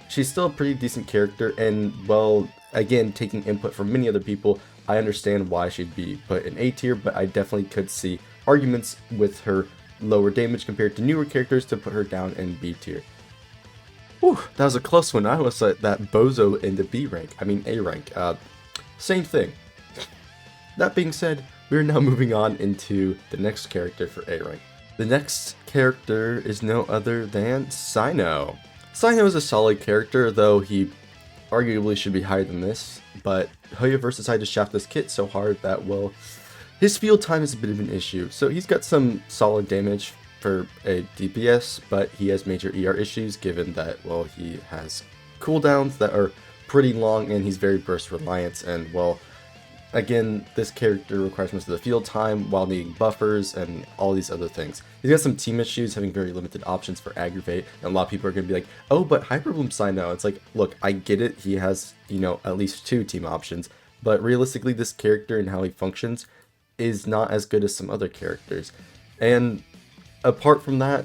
She's still a pretty decent character, and well, again, taking input from many other people, I understand why she'd be put in A tier, but I definitely could see arguments with her lower damage compared to newer characters to put her down in B tier. Whew, that was a close one. I almost set that bozo into B rank. I mean A rank. Same thing. That being said, we're now moving on into the next character for A rank. The next character is no other than Cyno. Cyno is a solid character, though he arguably should be higher than this, but Hoyoverse decided to shaft this kit so hard that, well, his field time is a bit of an issue. So he's got some solid damage for a DPS, but he has major ER issues given that, well, he has cooldowns that are pretty long and he's very burst reliant, and, well, again, this character requires most of the field time while needing buffers and all these other things. He's got some team issues, having very limited options for aggravate, and a lot of people are going to be like, oh, but Hyperbloom Cyno. It's like, look, I get it, he has, at least 2 team options, but realistically, this character and how he functions is not as good as some other characters. And apart from that,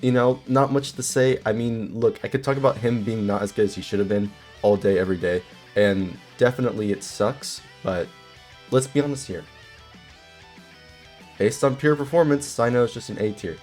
not much to say. I mean, look, I could talk about him being not as good as he should have been all day, every day, and definitely it sucks. But let's be honest here. Based on pure performance, Cyno is just an A tier.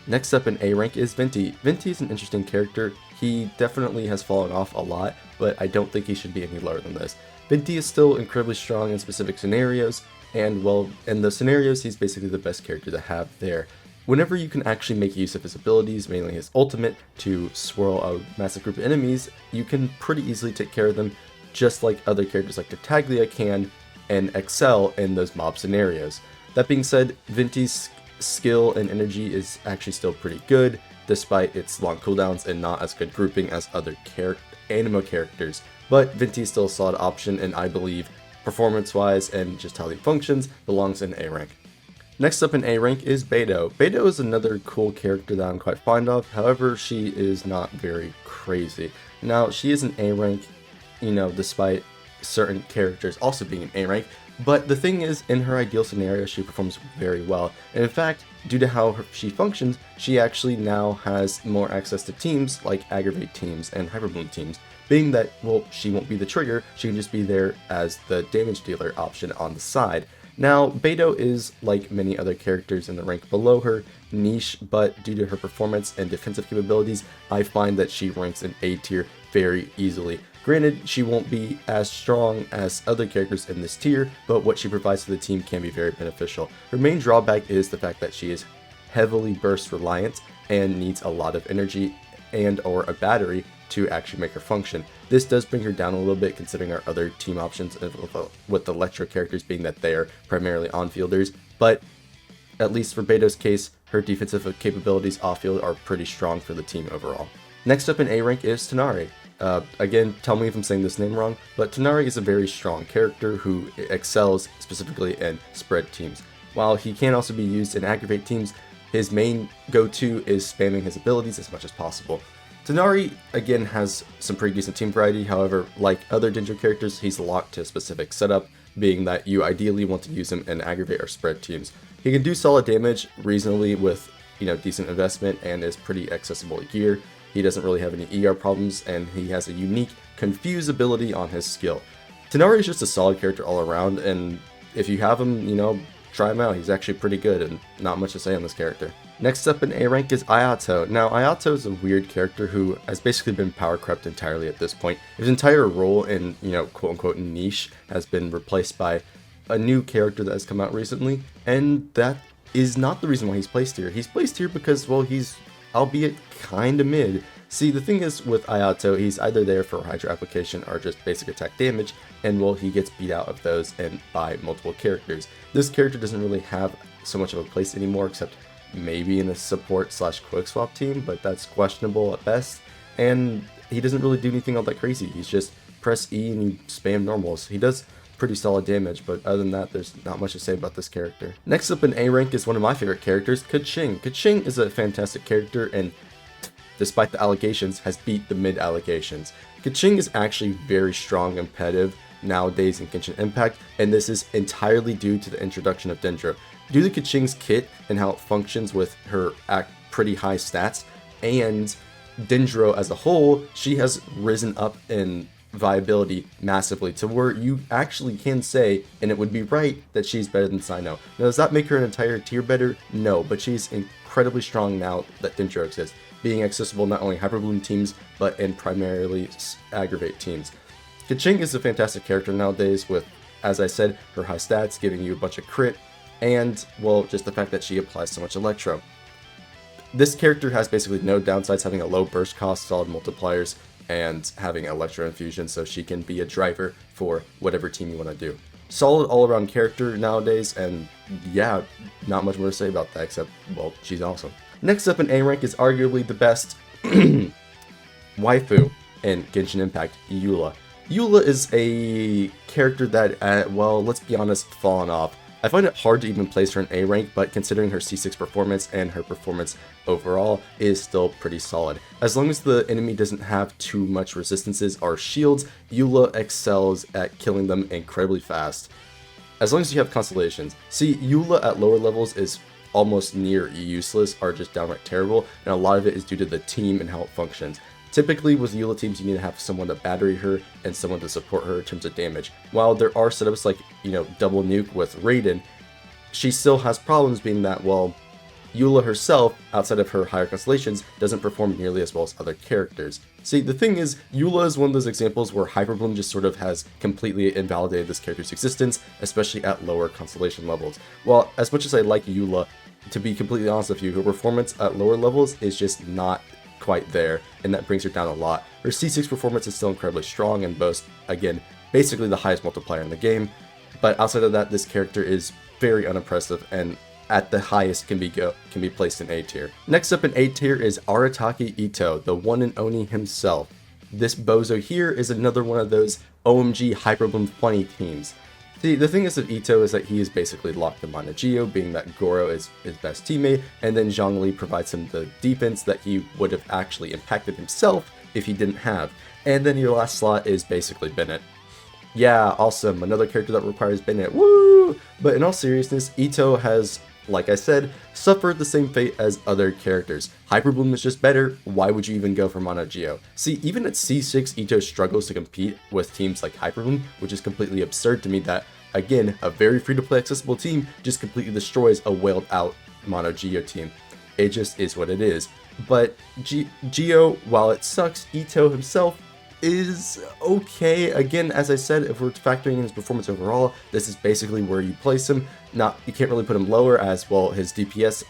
Next up in A rank is Venti. Venti is an interesting character. He definitely has fallen off a lot, but I don't think he should be any lower than this. Venti is still incredibly strong in specific scenarios, and well, in the scenarios, he's basically the best character to have there. Whenever you can actually make use of his abilities, mainly his ultimate, to swirl a massive group of enemies, you can pretty easily take care of them, just like other characters like Tartaglia can, and excel in those mob scenarios. That being said, Venti's skill and energy is actually still pretty good, despite its long cooldowns and not as good grouping as other animo characters. But Venti is still a solid option, and I believe, performance-wise and just how he functions, belongs in A rank. Next up in A rank is Beidou. Beidou is another cool character that I'm quite fond of, however, she is not very crazy. Now, she is an A rank, despite certain characters also being an A rank, but the thing is, in her ideal scenario, she performs very well. And in fact, due to how she functions, she actually now has more access to teams like Aggravate teams and Hyperbloom teams, being that, well, she won't be the trigger, she can just be there as the damage dealer option on the side. Now, Beidou is, like many other characters in the rank below her, niche, but due to her performance and defensive capabilities, I find that she ranks in A tier very easily. Granted, she won't be as strong as other characters in this tier, but what she provides to the team can be very beneficial. Her main drawback is the fact that she is heavily burst reliant and needs a lot of energy and or a battery to actually make her function. This does bring her down a little bit considering our other team options with the Electro characters being that they are primarily on-fielders, but at least for Beidou's case, her defensive capabilities off-field are pretty strong for the team overall. Next up in A rank is Tighnari. Again, tell me if I'm saying this name wrong, but Tighnari is a very strong character who excels specifically in spread teams. While he can also be used in aggravate teams, his main go-to is spamming his abilities as much as possible. Tighnari, again, has some pretty decent team variety, however, like other Dendro characters, he's locked to a specific setup, being that you ideally want to use him in aggravate or spread teams. He can do solid damage reasonably with, decent investment and is pretty accessible gear. He doesn't really have any ER problems, and he has a unique confuse ability on his skill. Tighnari is just a solid character all around, and if you have him, try him out. He's actually pretty good, and not much to say on this character. Next up in A rank is Ayato. Now, Ayato is a weird character who has basically been power crept entirely at this point. His entire role in, quote-unquote niche has been replaced by a new character that has come out recently, and that is not the reason why he's placed here. He's placed here because, well, he's albeit kinda mid. See, the thing is with Ayato, he's either there for Hydra application or just basic attack damage, and well, he gets beat out of those and by multiple characters. This character doesn't really have so much of a place anymore, except maybe in a support / quick swap team, but that's questionable at best, and he doesn't really do anything all that crazy. He's just press E and you spam normals. He does pretty solid damage, but other than that, there's not much to say about this character. Next up in A rank is one of my favorite characters, Keqing. Keqing is a fantastic character, and despite the allegations, has beat the mid allegations. Keqing is actually very strong and competitive nowadays in Genshin Impact, and this is entirely due to the introduction of Dendro. Due to Keqing's kit and how it functions with her pretty high stats, and Dendro as a whole, she has risen up in viability massively to where you actually can say, and it would be right, that she's better than Cyno. Now, does that make her an entire tier better? No, but she's incredibly strong now that Dendro exists, being accessible not only Hyperbloom teams, but in primarily aggravate teams. Keqing is a fantastic character nowadays with, as I said, her high stats giving you a bunch of crit, and, well, just the fact that she applies so much Electro. This character has basically no downsides, having a low burst cost, solid multipliers, and having Electro Infusion, so she can be a driver for whatever team you want to do. Solid all-around character nowadays, and yeah, not much more to say about that, except, well, she's awesome. Next up in A rank is arguably the best waifu in Genshin Impact, Eula. Eula is a character that, well, let's be honest, fallen off. I find it hard to even place her in A rank, but considering her C6 performance and her performance overall is still pretty solid. As long as the enemy doesn't have too much resistances or shields, Eula excels at killing them incredibly fast. As long as you have constellations. See, Eula at lower levels is almost near useless or just downright terrible, and a lot of it is due to the team and how it functions. Typically with Eula teams, you need to have someone to battery her and someone to support her in terms of damage. While there are setups like, double nuke with Raiden, she still has problems being that, well, Eula herself, outside of her higher constellations, doesn't perform nearly as well as other characters. See, the thing is, Eula is one of those examples where Hyperbloom just sort of has completely invalidated this character's existence, especially at lower constellation levels. While, as much as I like Eula, to be completely honest with you, her performance at lower levels is just not quite there, and that brings her down a lot. Her C6 performance is still incredibly strong and boasts, again, basically the highest multiplier in the game, but outside of that, this character is very unimpressive and at the highest can be placed in A tier. Next up in A tier is Arataki Ito, the one and only himself. This bozo here is another one of those OMG Hyperbloom funny teams. See, the thing is with Ito is that he is basically locked in Mana Geo, being that Gorou is his best teammate, and then Zhongli provides him the defense that he would have actually impacted himself if he didn't have. And then your last slot is basically Bennett. Yeah, awesome, another character that requires Bennett, woo! But in all seriousness, Ito has, like I said, suffered the same fate as other characters. Hyperbloom is just better, why would you even go for Mana Geo? See, even at C6, Ito struggles to compete with teams like Hyperbloom, which is completely absurd to me that, again, a very free-to-play accessible team just completely destroys a wailed out Mana Geo team. It just is what it is. But Geo, while it sucks, Ito himself is okay. Again, as I said, if we're factoring in his performance overall, this is basically where you place him. You can't really put him lower, as well his DPS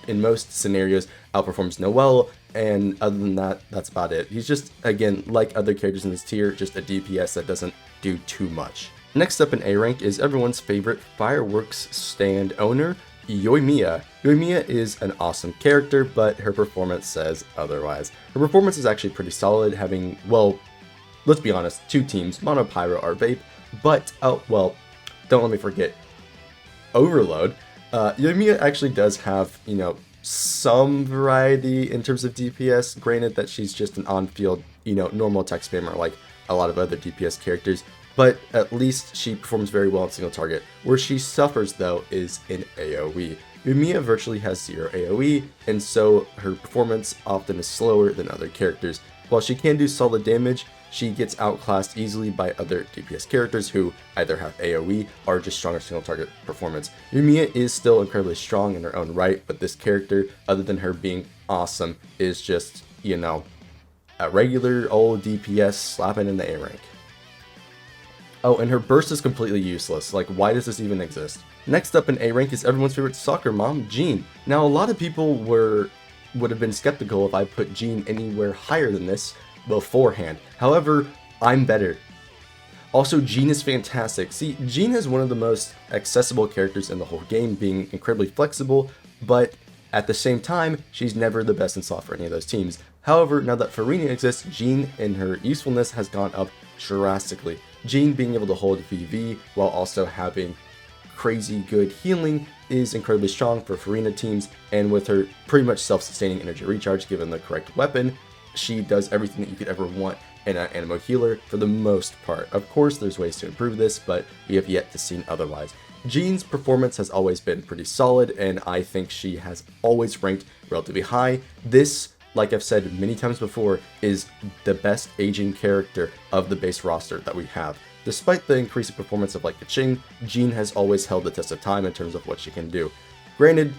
in most scenarios outperforms Noelle, and other than that, that's about it. He's just, again, like other characters in this tier, just a DPS that doesn't do too much. Next up in A rank is everyone's favorite fireworks stand owner, Yoimiya. Yoimiya is an awesome character, but her performance says otherwise. Her performance is actually pretty solid, having, well, let's be honest, two teams, Mono Pyro are Vape, but, oh, well, don't let me forget, Overload. Yoimiya actually does have, you know, some variety in terms of DPS, granted that she's just an on-field, you know, normal attack spammer like a lot of other DPS characters, but at least she performs very well in single target. Where she suffers, though, is in AoE. Yoimiya virtually has zero AoE, and so her performance often is slower than other characters. While she can do solid damage, she gets outclassed easily by other DPS characters who either have AoE or just stronger single target performance. Yoimiya is still incredibly strong in her own right, but this character, other than her being awesome, is just, you know, a regular old DPS slapping in the A rank. Oh, and her burst is completely useless. Like, why does this even exist? Next up in A rank is everyone's favorite soccer mom, Jean. Now, a lot of people would have been skeptical if I put Jean anywhere higher than this beforehand. However, I'm better. Also, Jean is fantastic. See, Jean is one of the most accessible characters in the whole game, being incredibly flexible, but at the same time, she's never the best in slot for any of those teams. However, now that Furina exists, Jean and her usefulness has gone up drastically. Jean being able to hold VV while also having crazy good healing is incredibly strong for Furina teams, and with her pretty much self-sustaining energy recharge given the correct weapon, she does everything that you could ever want in an animo healer for the most part. Of course, there's ways to improve this, but we have yet to see otherwise. Jean's performance has always been pretty solid, and I think she has always ranked relatively high. This, like I've said many times before, is the best aging character of the base roster that we have. Despite the increasing performance of like Kaching, Jean has always held the test of time in terms of what she can do. Granted,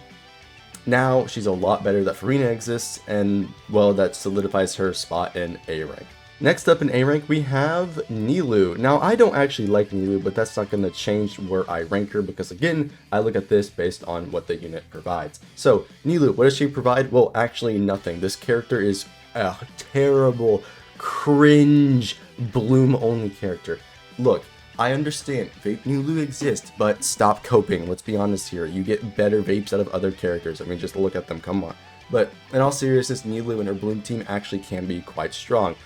now she's a lot better that Furina exists, and well, that solidifies her spot in A rank. Next up in A rank, we have Nilou. Now, I don't actually like Nilou, but that's not going to change where I rank her, because again, I look at this based on what the unit provides. So, Nilou, what does she provide? Well, actually nothing. This character is a terrible, cringe, bloom-only character. Look, I understand, Vape Nilou exists, but stop coping, let's be honest here. You get better vapes out of other characters, I mean, just look at them, come on. But in all seriousness, Nilou and her bloom team actually can be quite strong.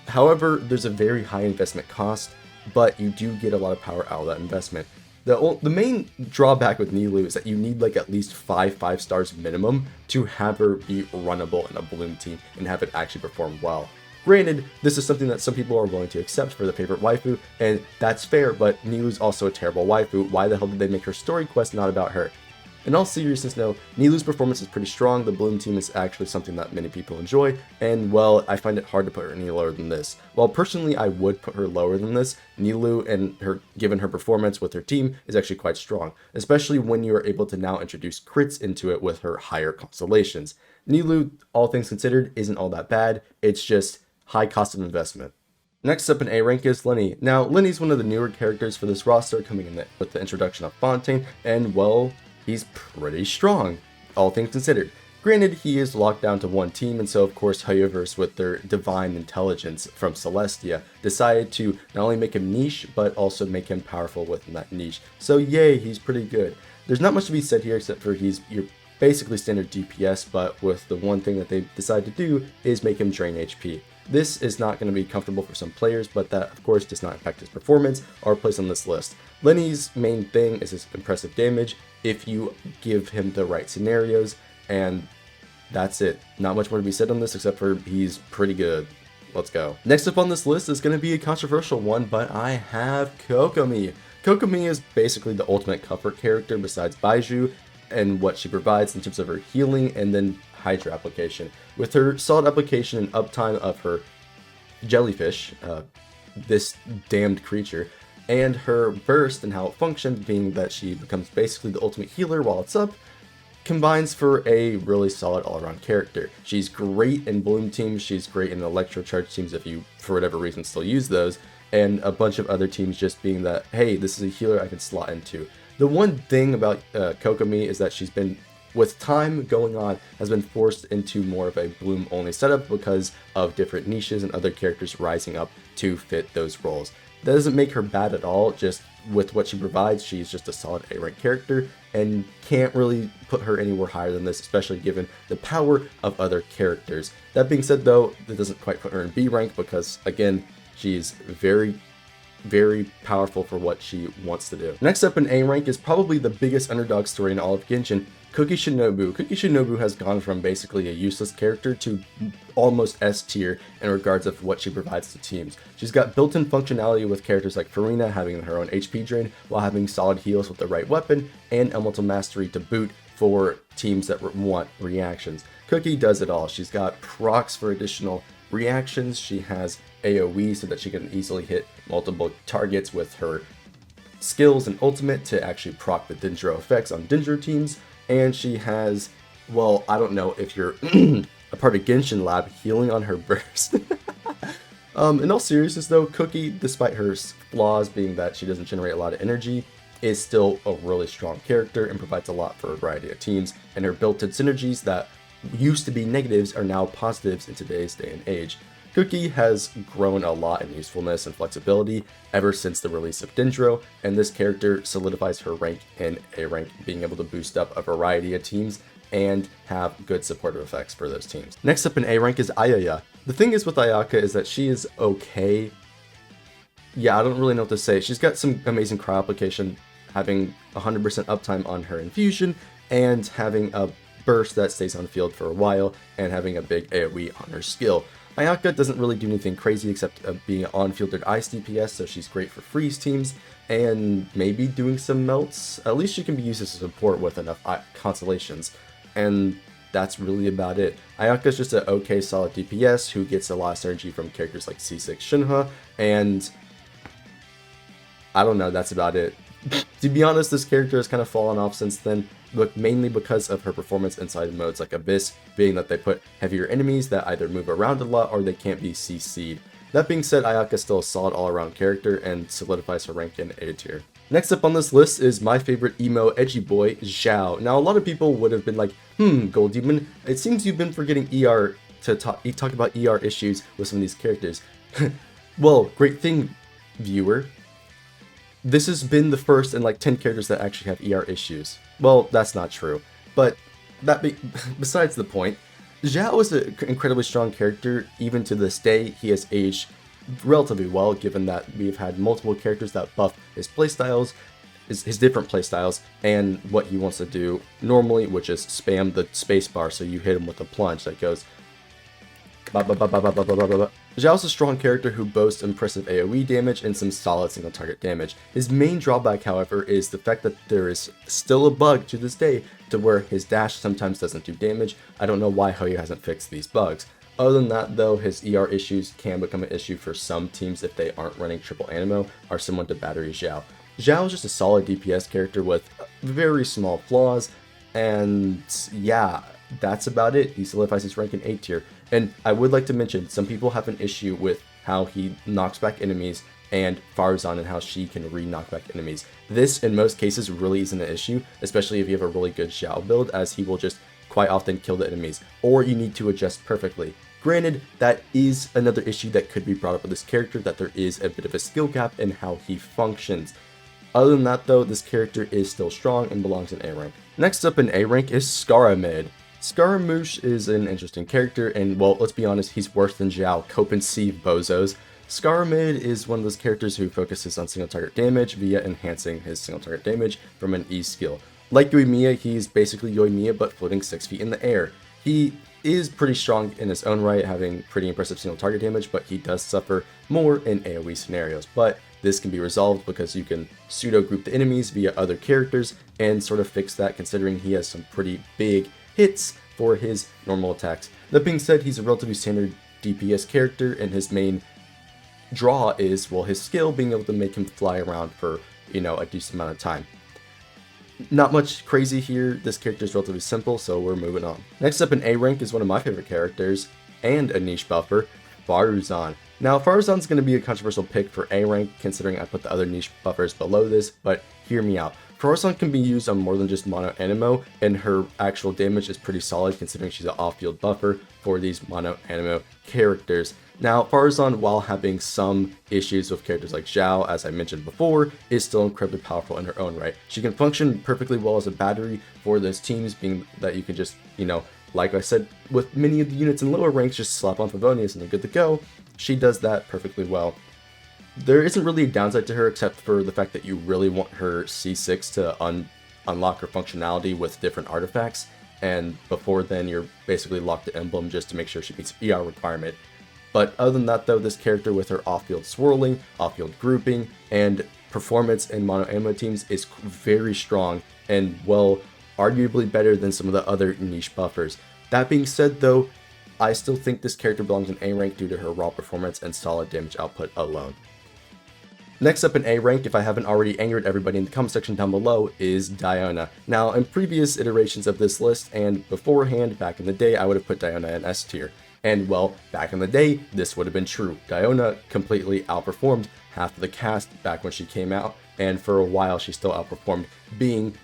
However, there's a very high investment cost, but you do get a lot of power out of that investment. The main drawback with Nilou is that you need like at least 5 stars minimum to have her be runnable in a bloom team and have it actually perform well. Granted, this is something that some people are willing to accept for the favorite waifu, and that's fair, but Nilou's also a terrible waifu. Why the hell did they make her story quest not about her? In all seriousness though, Nilou's performance is pretty strong, the Bloom team is actually something that many people enjoy, and well, I find it hard to put her any lower than this. While personally I would put her lower than this, Nilou and her, given her performance with her team, is actually quite strong, especially when you are able to now introduce crits into it with her higher constellations. Nilou, all things considered, isn't all that bad, it's just high cost of investment. Next up in A rank is Lenny. Now, Lenny's one of the newer characters for this roster coming in with the introduction of Fontaine, and well, he's pretty strong, all things considered. Granted, he is locked down to one team, and so of course Hoyoverse, with their divine intelligence from Celestia, decided to not only make him niche, but also make him powerful within that niche. So yay, he's pretty good. There's not much to be said here except for he's your basically standard DPS, but with the one thing that they decided to do is make him drain HP. This is not going to be comfortable for some players, but that of course does not impact his performance or place on this list. Lenny's main thing is his impressive damage if you give him the right scenarios, and that's it. Not much more to be said on this except for he's pretty good. Let's go. Next up on this list is going to be a controversial one, but I have Kokomi. Kokomi is basically the ultimate comfort character besides Baizhu, and what she provides in terms of her healing and then Hydra application. With her solid application and uptime of her jellyfish, this damned creature, and her burst and how it functions, being that she becomes basically the ultimate healer while it's up, combines for a really solid all-around character. She's great in Bloom teams, she's great in Electro Charge teams if you, for whatever reason, still use those, and a bunch of other teams just being that, hey, this is a healer I can slot into. The one thing about Kokomi is that she's been, with time going on, has been forced into more of a Bloom only setup because of different niches and other characters rising up to fit those roles. That doesn't make her bad at all, just with what she provides, she's just a solid A rank character and can't really put her anywhere higher than this, especially given the power of other characters. That being said though, that doesn't quite put her in B rank because again, she's very powerful for what she wants to do. Next up in A rank is probably the biggest underdog story in all of Genshin, Kuki Shinobu. Kuki Shinobu has gone from basically a useless character to almost S tier in regards of what she provides to teams. She's got built-in functionality with characters like Furina having her own HP drain while having solid heals with the right weapon and elemental mastery to boot for teams that want reactions. Kuki does it all. She's got procs for additional reactions, she has AoE so that she can easily hit multiple targets with her skills and ultimate to actually proc the Dendro effects on Dendro teams, and she has, well, I don't know if you're a part of Genshin Lab, healing on her burst. In all seriousness though, Kuki, despite her flaws being that she doesn't generate a lot of energy, is still a really strong character and provides a lot for a variety of teams, and her built-in synergies that used to be negatives are now positives in today's day and age. Kuki has grown a lot in usefulness and flexibility ever since the release of Dendro, and this character solidifies her rank in A rank, being able to boost up a variety of teams and have good supportive effects for those teams. Next up in A rank is Ayaka. The thing is with Ayaka is that she is okay. Yeah, I don't really know what to say. She's got some amazing cryo application, having 100% uptime on her infusion, and having a burst that stays on field for a while, and having a big AoE on her skill. Ayaka doesn't really do anything crazy except being an on-fielded ice DPS, so she's great for freeze teams, and maybe doing some melts. At least she can be used as a support with enough constellations, and that's really about it. Ayaka's just an okay solid DPS who gets a lot of synergy from characters like C6 Shinha, and I don't know, that's about it. To be honest, this character has kind of fallen off since then, but mainly because of her performance inside modes like Abyss, being that they put heavier enemies that either move around a lot or they can't be CC'd. That being said, Ayaka is still a solid all-around character and solidifies her rank in A tier. Next up on this list is my favorite emo edgy boy, Xiao. Now a lot of people would have been like, Gold Demon, it seems you've been forgetting ER to talk about ER issues with some of these characters. Well, great thing, viewer. This has been the first in like 10 characters that actually have ER issues. Well, that's not true, but besides the point, Xiao is an incredibly strong character. Even to this day, he has aged relatively well, given that we've had multiple characters that buff his playstyles, his different playstyles, and what he wants to do normally, which is spam the spacebar so you hit him with a plunge that goes ba ba ba ba ba ba ba ba ba. Zhao's a strong character who boasts impressive AoE damage and some solid single target damage. His main drawback, however, is the fact that there is still a bug to this day to where his dash sometimes doesn't do damage. I don't know why Hoyo hasn't fixed these bugs. Other than that though, his ER issues can become an issue for some teams if they aren't running triple animo or similar to Battery Zhao. Zhao is just a solid DPS character with very small flaws, and yeah, that's about it. He solidifies his rank in A tier. And I would like to mention, some people have an issue with how he knocks back enemies and Faruzan and how she can re-knock back enemies. This, in most cases, really isn't an issue, especially if you have a really good Zhao build, as he will just quite often kill the enemies, or you need to adjust perfectly. Granted, that is another issue that could be brought up with this character, that there is a bit of a skill gap in how he functions. Other than that though, this character is still strong and belongs in A rank. Next up in A rank is Scaramouche. Scaramouche is an interesting character, and well, let's be honest, he's worse than Zhao. Cope and see, bozos. Scaramouche is one of those characters who focuses on single target damage via enhancing his single target damage from an E skill. Like Yoimiya, he's basically Yoimiya but floating 6 feet in the air. He is pretty strong in his own right, having pretty impressive single target damage, but he does suffer more in AoE scenarios. But this can be resolved because you can pseudo group the enemies via other characters and sort of fix that, considering he has some pretty big hits for his normal attacks. That being said, he's a relatively standard DPS character, and his main draw is, well, his skill being able to make him fly around for, a decent amount of time. Not much crazy here. This character is relatively simple, so we're moving on. Next up in A rank is one of my favorite characters, and a niche buffer, Faruzan. Now, Faruzan's going to be a controversial pick for A rank, considering I put the other niche buffers below this, but hear me out. Faruzan can be used on more than just mono animo, and her actual damage is pretty solid considering she's an off-field buffer for these mono animo characters. Now, Faruzan, while having some issues with characters like Zhao, as I mentioned before, is still incredibly powerful in her own right. She can function perfectly well as a battery for those teams, being that you can just, like I said, with many of the units in lower ranks, just slap on Favonius and they're good to go. She does that perfectly well. There isn't really a downside to her except for the fact that you really want her C6 to unlock her functionality with different artifacts, and before then you're basically locked to Emblem just to make sure she meets ER requirement. But other than that though, this character with her off-field swirling, off-field grouping, and performance in mono ammo teams is very strong and, well, arguably better than some of the other niche buffers. That being said though, I still think this character belongs in A rank due to her raw performance and solid damage output alone. Next up in A rank, if I haven't already angered everybody in the comment section down below, is Diona. Now, in previous iterations of this list and beforehand, back in the day, I would have put Diona in S tier. And well, back in the day, this would have been true. Diona completely outperformed half of the cast back when she came out, and for a while she still outperformed, being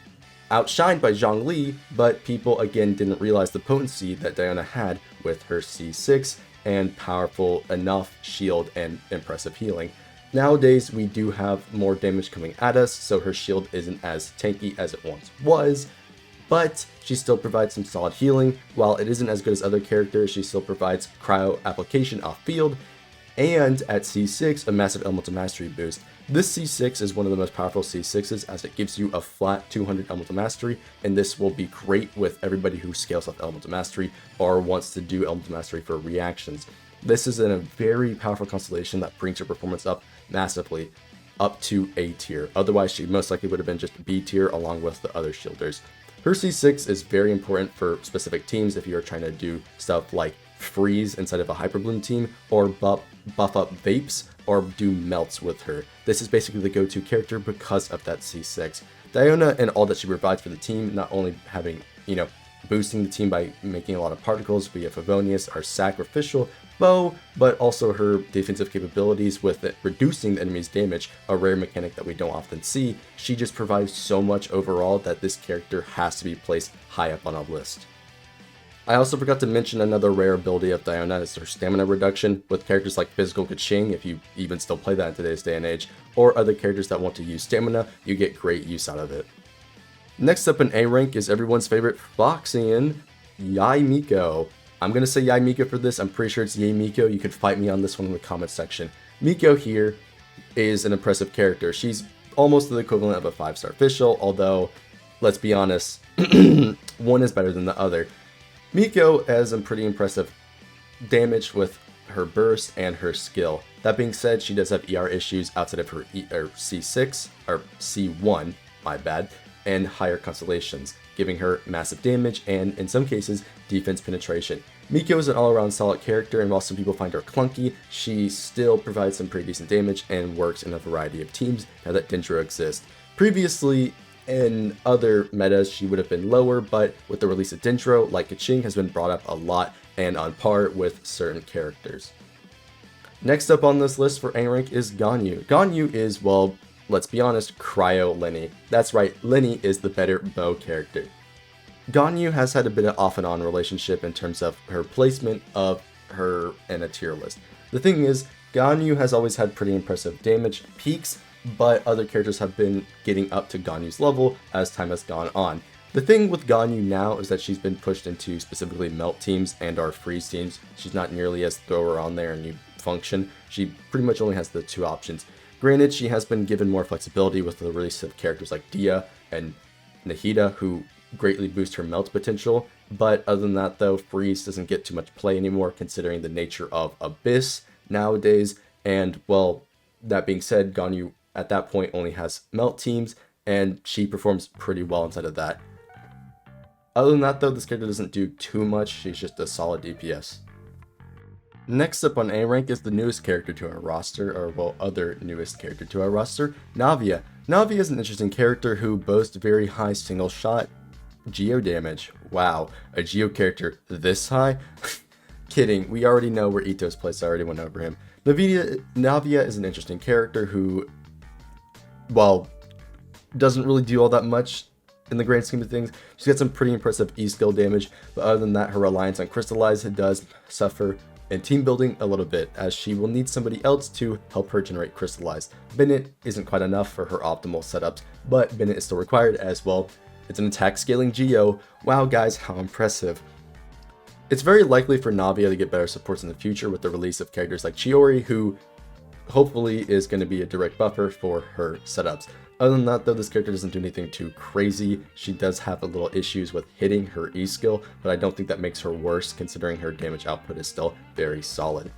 outshined by Zhongli, but people again didn't realize the potency that Diona had with her C6 and powerful enough shield and impressive healing. Nowadays, we do have more damage coming at us, so her shield isn't as tanky as it once was, but she still provides some solid healing. While it isn't as good as other characters, she still provides cryo application off field, and at C6, a massive Elemental Mastery boost. This C6 is one of the most powerful C6s as it gives you a flat 200 Elemental Mastery, and this will be great with everybody who scales off Elemental Mastery or wants to do Elemental Mastery for reactions. This is in a very powerful constellation that brings her performance up massively, up to A tier. Otherwise, she most likely would have been just B tier along with the other shielders. Her C6 is very important for specific teams if you're trying to do stuff like freeze inside of a Hyperbloom team, or buff up Vapes, or do melts with her. This is basically the go-to character because of that C6. Diona and all that she provides for the team, not only having, boosting the team by making a lot of particles via Favonius or sacrificial bow, but also her defensive capabilities with it reducing the enemy's damage, a rare mechanic that we don't often see. She just provides so much overall that this character has to be placed high up on our list. I also forgot to mention another rare ability of Diona is her stamina reduction with characters like Physical Kaching, if you even still play that in today's day and age, or other characters that want to use stamina, you get great use out of it. Next up in A rank is everyone's favorite Foxian, Yae Miko. I'm going to say Yae Miko for this, I'm pretty sure it's Yae Miko, you can fight me on this one in the comment section. Miko here is an impressive character. She's almost the equivalent of a 5-star Fischl, although, let's be honest, one is better than the other. Miko has some pretty impressive damage with her burst, and her skill. That being said, she does have ER issues outside of her C6, or C1, my bad, and higher constellations, giving her massive damage and, in some cases, defense penetration. Miko is an all-around solid character, and while some people find her clunky, she still provides some pretty decent damage and works in a variety of teams now that Dendro exists. Previously, in other metas, she would have been lower, but with the release of Dendro, like Kaching has been brought up a lot and on par with certain characters. Next up on this list for A rank is Ganyu. Ganyu is, well, let's be honest, Cryo Lenny. That's right, Lenny is the better bow character. Ganyu has had a bit of off and on relationship in terms of her placement of her in a tier list. The thing is, Ganyu has always had pretty impressive damage peaks, but other characters have been getting up to Ganyu's level as time has gone on. The thing with Ganyu now is that she's been pushed into specifically melt teams and our freeze teams. She's not nearly as thrower on there and you function. She pretty much only has the two options. Granted, she has been given more flexibility with the release of characters like Dehya and Nahida, who greatly boost her melt potential, but other than that though, freeze doesn't get too much play anymore considering the nature of Abyss nowadays, and well, that being said, Ganyu at that point only has melt teams, and she performs pretty well inside of that. Other than that though, this character doesn't do too much, she's just a solid DPS. Next up on A rank is the newest character to our roster, or well, other newest character to our roster, Navia. Navia is an interesting character who boasts very high single shot geo damage. Wow, a geo character this high? Kidding, we already know where Ito's placed, I already went over him. Navia is an interesting character who, well, doesn't really do all that much in the grand scheme of things. She's got some pretty impressive E-skill damage, but other than that, her reliance on Crystallize does suffer in team building a little bit, as she will need somebody else to help her generate Crystallize. Bennett isn't quite enough for her optimal setups, but Bennett is still required as well. It's an attack scaling Geo. Wow guys, how impressive. It's very likely for Navia to get better supports in the future with the release of characters like Chiori, who hopefully is going to be a direct buffer for her setups. Other than that though, this character doesn't do anything too crazy. She does have a little issues with hitting her E skill, but I don't think that makes her worse considering her damage output is still very solid.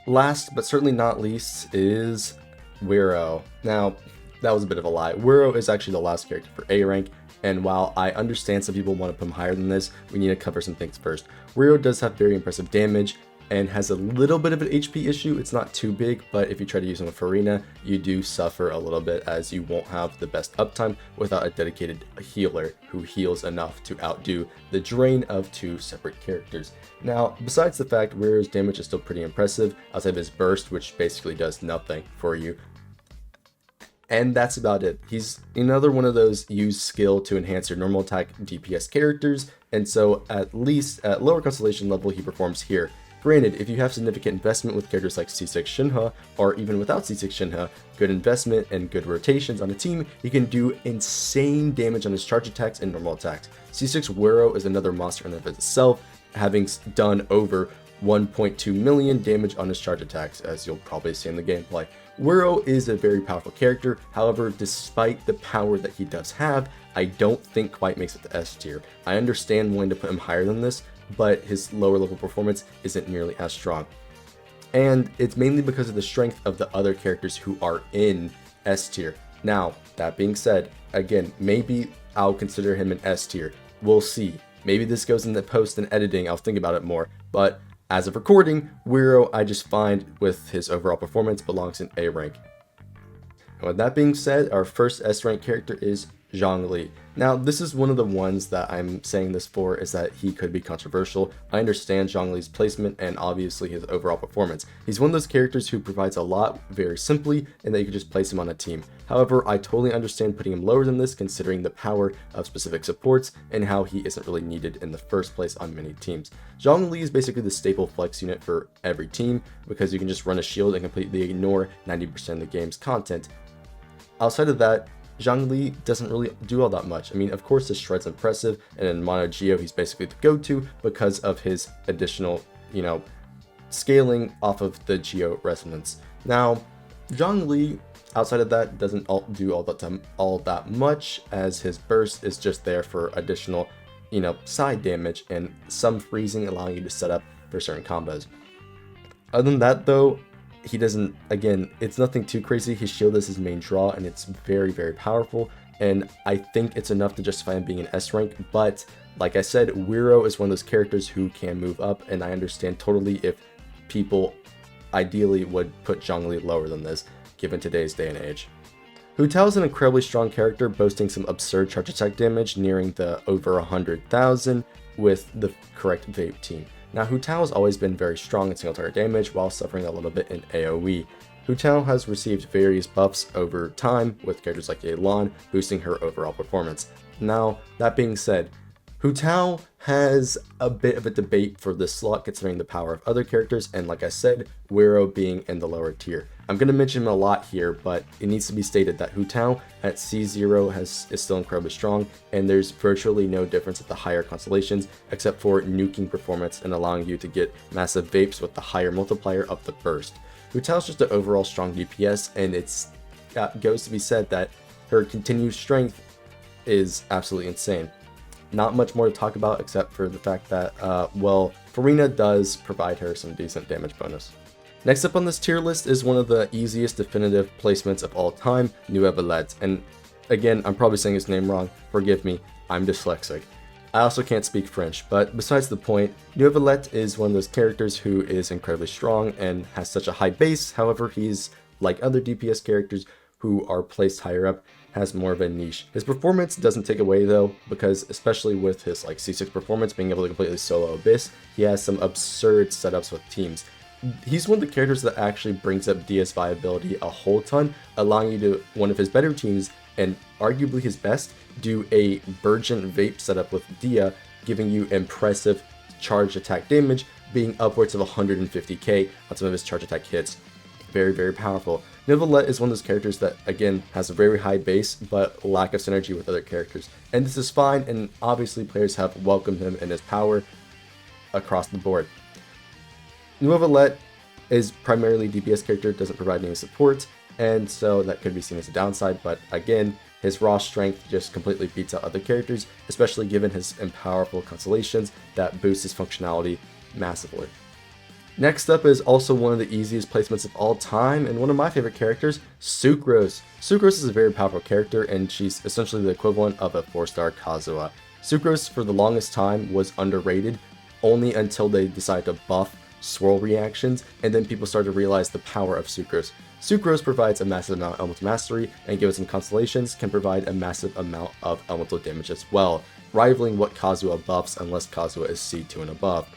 Last but certainly not least is Wiro. Now, that was a bit of a lie. Wiro is actually the last character for A rank, and while I understand some people want to put him higher than this, we need to cover some things first. Wiro does have very impressive damage and has a little bit of an HP issue. It's not too big, but if you try to use him with Furina, you do suffer a little bit as you won't have the best uptime without a dedicated healer who heals enough to outdo the drain of two separate characters. Now, besides the fact Wiro's damage is still pretty impressive, outside of his burst, which basically does nothing for you, and that's about it. He's another one of those use skill to enhance your normal attack DPS characters, and so at least at lower constellation level he performs here. Granted, if you have significant investment with characters like C6 Shinha, or even without C6 Shinha, good investment and good rotations on a team, he can do insane damage on his charge attacks and normal attacks. C6 Wiro is another monster in and of itself, having done over 1.2 million damage on his charge attacks, as you'll probably see in the gameplay. Wiro is a very powerful character, however, despite the power that he does have, I don't think quite makes it to S tier. I understand wanting to put him higher than this, but his lower level performance isn't nearly as strong. And it's mainly because of the strength of the other characters who are in S tier. Now, that being said, again, maybe I'll consider him an S tier. We'll see. Maybe this goes in the post and editing, I'll think about it more, but as of recording, Wiro I just find with his overall performance belongs in A rank. And with that being said, our first S rank character is Zhongli. Now, this is one of the ones that I'm saying this for, is that he could be controversial. I understand Zhongli's placement and obviously his overall performance. He's one of those characters who provides a lot very simply and that you could just place him on a team. However, I totally understand putting him lower than this considering the power of specific supports and how he isn't really needed in the first place on many teams. Zhongli is basically the staple flex unit for every team because you can just run a shield and completely ignore 90% of the game's content. Outside of that, Zhongli doesn't really do all that much. I mean, of course, his shred's impressive, and in Mono Geo, he's basically the go-to because of his additional, scaling off of the Geo resonance. Now, Zhongli, outside of that, doesn't do all that much, as his burst is just there for additional, side damage and some freezing, allowing you to set up for certain combos. Other than that though, he doesn't, again, it's nothing too crazy. His shield is his main draw and it's very, very powerful. And I think it's enough to justify him being an S rank, but like I said, Wiro is one of those characters who can move up, and I understand totally if people ideally would put Zhongli lower than this, given today's day and age. Hu Tao is an incredibly strong character, boasting some absurd charge attack damage nearing the over 100,000 with the correct vape team. Now, Hu Tao has always been very strong in single target damage while suffering a little bit in AoE. Hu Tao has received various buffs over time with characters like Eula boosting her overall performance. Now, that being said, Hu Tao has a bit of a debate for this slot considering the power of other characters, and like I said, Wiro being in the lower tier. I'm going to mention him a lot here, but it needs to be stated that Hu Tao at C0 is still incredibly strong, and there's virtually no difference at the higher constellations except for nuking performance and allowing you to get massive vapes with the higher multiplier of the burst. Hu Tao is just an overall strong DPS, and it's goes to be said that her continued strength is absolutely insane. Not much more to talk about except for the fact that, well, Furina does provide her some decent damage bonus. Next up on this tier list is one of the easiest definitive placements of all time, Neuvillette. And again, I'm probably saying his name wrong, forgive me, I'm dyslexic. I also can't speak French, but besides the point, Neuvillette is one of those characters who is incredibly strong and has such a high base. However, he's, like other DPS characters who are placed higher up, has more of a niche. His performance doesn't take away though, because especially with his like C6 performance, being able to completely solo Abyss, he has some absurd setups with teams. He's one of the characters that actually brings up Dehya's viability a whole ton, allowing you to, one of his better teams, and arguably his best, do a Burgeon Vape setup with Dehya, giving you impressive charge attack damage, being upwards of 150k on some of his charge attack hits. Very, very powerful. Neuvillette is one of those characters that, again, has a very high base, but lack of synergy with other characters. And this is fine, and obviously players have welcomed him and his power across the board. Neuvillette is primarily DPS character, doesn't provide any support, and so that could be seen as a downside, but again, his raw strength just completely beats out other characters, especially given his powerful constellations that boost his functionality massively. Next up is also one of the easiest placements of all time, and one of my favorite characters, Sucrose. Sucrose is a very powerful character, and she's essentially the equivalent of a 4-star Kazuha. Sucrose, for the longest time, was underrated, only until they decided to buff swirl reactions, and then people started to realize the power of Sucrose. Sucrose provides a massive amount of elemental mastery, and given some constellations, can provide a massive amount of elemental damage as well, rivaling what Kazuha buffs unless Kazuha is C2 and above.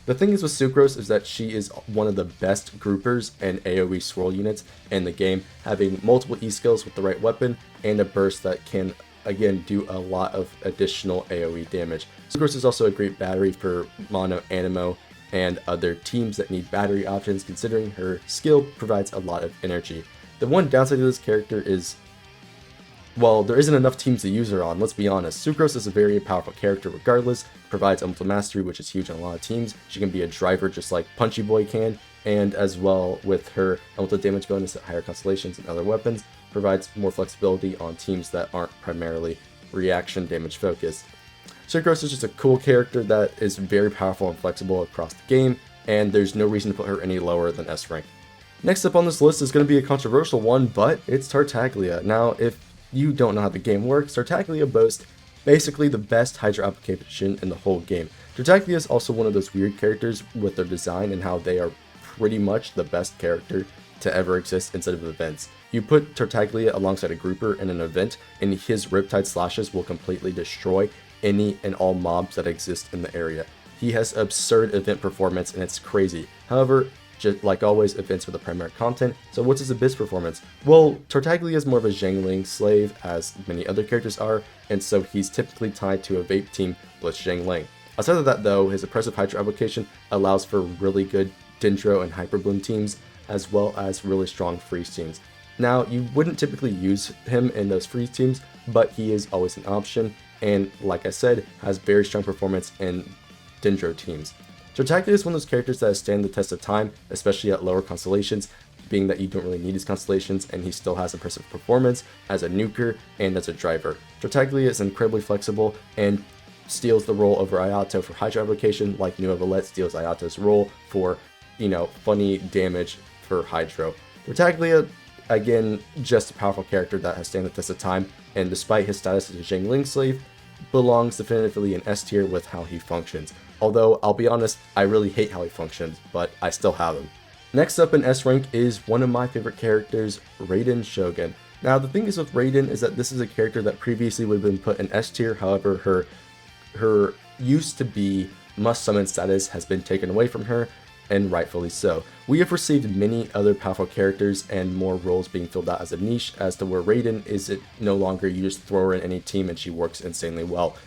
The thing is with Sucrose is that she is one of the best groupers and AoE swirl units in the game, having multiple E-skills with the right weapon and a burst that can, again, do a lot of additional AoE damage. Sucrose is also a great battery for mono, animo, and other teams that need battery options, considering her skill provides a lot of energy. The one downside to this character is, well, there isn't enough teams to use her on, let's be honest. Sucrose is a very powerful character regardless, provides elemental mastery, which is huge on a lot of teams. She can be a driver just like Punchy Boy can, and as well with her elemental damage bonus at higher constellations and other weapons, provides more flexibility on teams that aren't primarily reaction damage focused. Sucrose is just a cool character that is very powerful and flexible across the game, and there's no reason to put her any lower than S rank. Next up on this list is going to be a controversial one, but it's Tartaglia. Now, if you don't know how the game works, Tartaglia boasts basically the best Hydra application in the whole game. Tartaglia is also one of those weird characters with their design and how they are pretty much the best character to ever exist inside of events. You put Tartaglia alongside a grouper in an event, and his Riptide slashes will completely destroy any and all mobs that exist in the area. He has absurd event performance, and it's crazy. However, just like always, events are the primary content, so what's his Abyss performance? Well, Tartaglia is more of a Zhangling slave, as many other characters are, and so he's typically tied to a vape team with Zhangling. Outside of that though, his oppressive Hydra application allows for really good Dendro and Hyperbloom teams, as well as really strong freeze teams. Now, you wouldn't typically use him in those freeze teams, but he is always an option, and like I said, has very strong performance in Dendro teams. Tartaglia is one of those characters that has stand the test of time, especially at lower constellations, being that you don't really need his constellations, and he still has impressive performance as a nuker and as a driver. Tartaglia is incredibly flexible and steals the role over Ayato for Hydra application, like Neuvillette steals Ayato's role for funny damage for Hydro. Tartaglia, again, just a powerful character that has stand the test of time, and despite his status as a Xiangling slave, belongs definitively in S tier with how he functions. Although, I'll be honest, I really hate how he functions, but I still have him. Next up in S rank is one of my favorite characters, Raiden Shogun. Now, the thing is with Raiden is that this is a character that previously would have been put in S tier, however, her used to be must summon status has been taken away from her, and rightfully so. We have received many other powerful characters and more roles being filled out as a niche, as to where Raiden is it no longer you just throw her in any team and she works insanely well.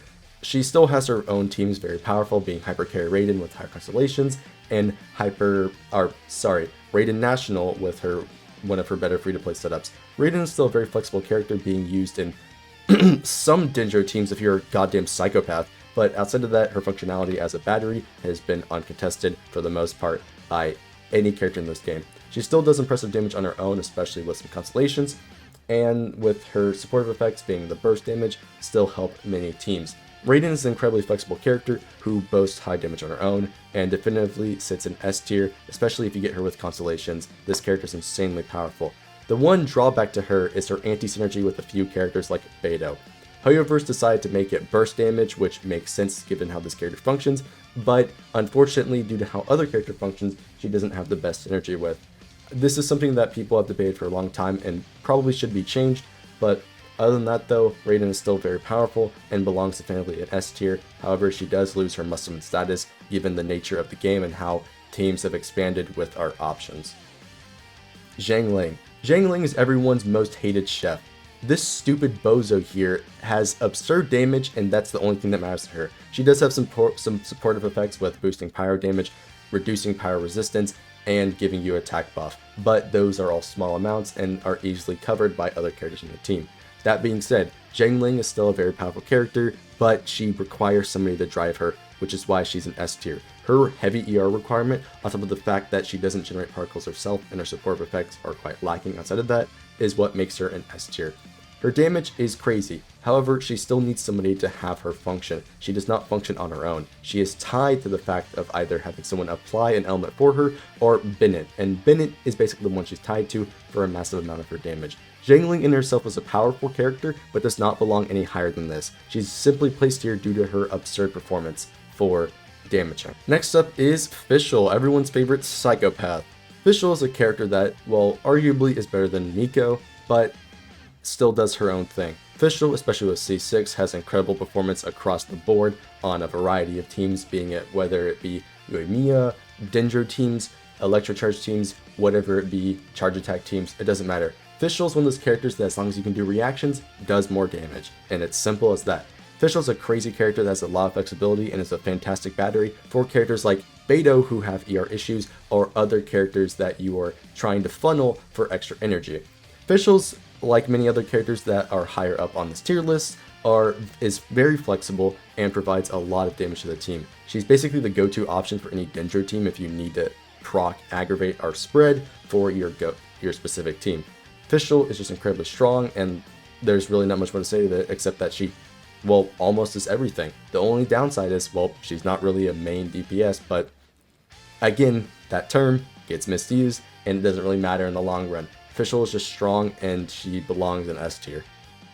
She still has her own teams very powerful, being Hyper Carry Raiden with higher constellations, and Raiden National with one of her better free-to-play setups. Raiden is still a very flexible character being used in some Dendro teams if you're a goddamn psychopath, but outside of that, her functionality as a battery has been uncontested for the most part by any character in this game. She still does impressive damage on her own, especially with some constellations, and with her supportive effects being the burst damage, still help many teams. Raiden is an incredibly flexible character who boasts high damage on her own, and definitively sits in S tier, especially if you get her with constellations. This character is insanely powerful. The one drawback to her is her anti-synergy with a few characters like Beidou. Hoyoverse decided to make it burst damage, which makes sense given how this character functions, but unfortunately due to how other character functions, she doesn't have the best synergy with. This is something that people have debated for a long time and probably should be changed, but other than that though, Raiden is still very powerful and belongs definitively in S tier. However, she does lose her must summon status given the nature of the game and how teams have expanded with our options. Xiangling. Xiangling is everyone's most hated chef. This stupid bozo here has absurd damage, and that's the only thing that matters to her. She does have some supportive effects with boosting pyro damage, reducing pyro resistance, and giving you attack buff, but those are all small amounts and are easily covered by other characters in the team. That being said, Xiangling is still a very powerful character, but she requires somebody to drive her, which is why she's an S tier. Her heavy ER requirement, on top of the fact that she doesn't generate particles herself and her supportive effects are quite lacking outside of that, is what makes her an S tier. Her damage is crazy, however, she still needs somebody to have her function. She does not function on her own. She is tied to the fact of either having someone apply an element for her or Bennett, and Bennett is basically the one she's tied to for a massive amount of her damage. Xiangling in herself is a powerful character, but does not belong any higher than this. She's simply placed here due to her absurd performance for damaging. Next up is Fischl, everyone's favorite psychopath. Fischl is a character that, well, arguably is better than Nico, but still does her own thing. Fischl, especially with C6, has incredible performance across the board on a variety of teams, being it whether it be Uemiya, Dendro teams, Electrocharge teams, whatever it be, charge attack teams, it doesn't matter. Fischl is one of those characters that as long as you can do reactions, does more damage, and it's simple as that. Fischl is a crazy character that has a lot of flexibility and is a fantastic battery for characters like Beidou who have ER issues or other characters that you are trying to funnel for extra energy. Fischl's, like many other characters that are higher up on this tier list, is very flexible and provides a lot of damage to the team. She's basically the go-to option for any Dendro team if you need to proc, aggravate, or spread for your specific team. Fischl is just incredibly strong, and there's really not much more to say to it except that she, well, almost is everything. The only downside is, well, she's not really a main DPS, but again, that term gets misused and it doesn't really matter in the long run. Fischl is just strong and she belongs in S tier.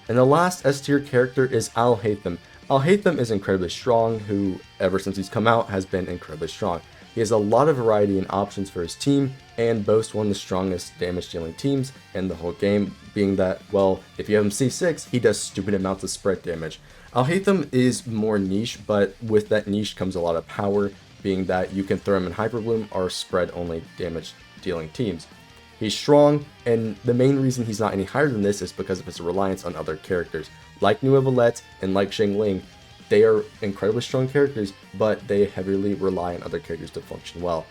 And the last S tier character is Alhaitham. Alhaitham is incredibly strong, who ever since he's come out has been incredibly strong. He has a lot of variety and options for his team and boasts one of the strongest damage dealing teams in the whole game, being that, well, if you have him C6, he does stupid amounts of spread damage. Alhaitham is more niche, but with that niche comes a lot of power, being that you can throw him in Hyperbloom or spread only damage dealing teams. He's strong, and the main reason he's not any higher than this is because of his reliance on other characters. Like Neuvillette and like Xiangling, they are incredibly strong characters, but they heavily rely on other characters to function well.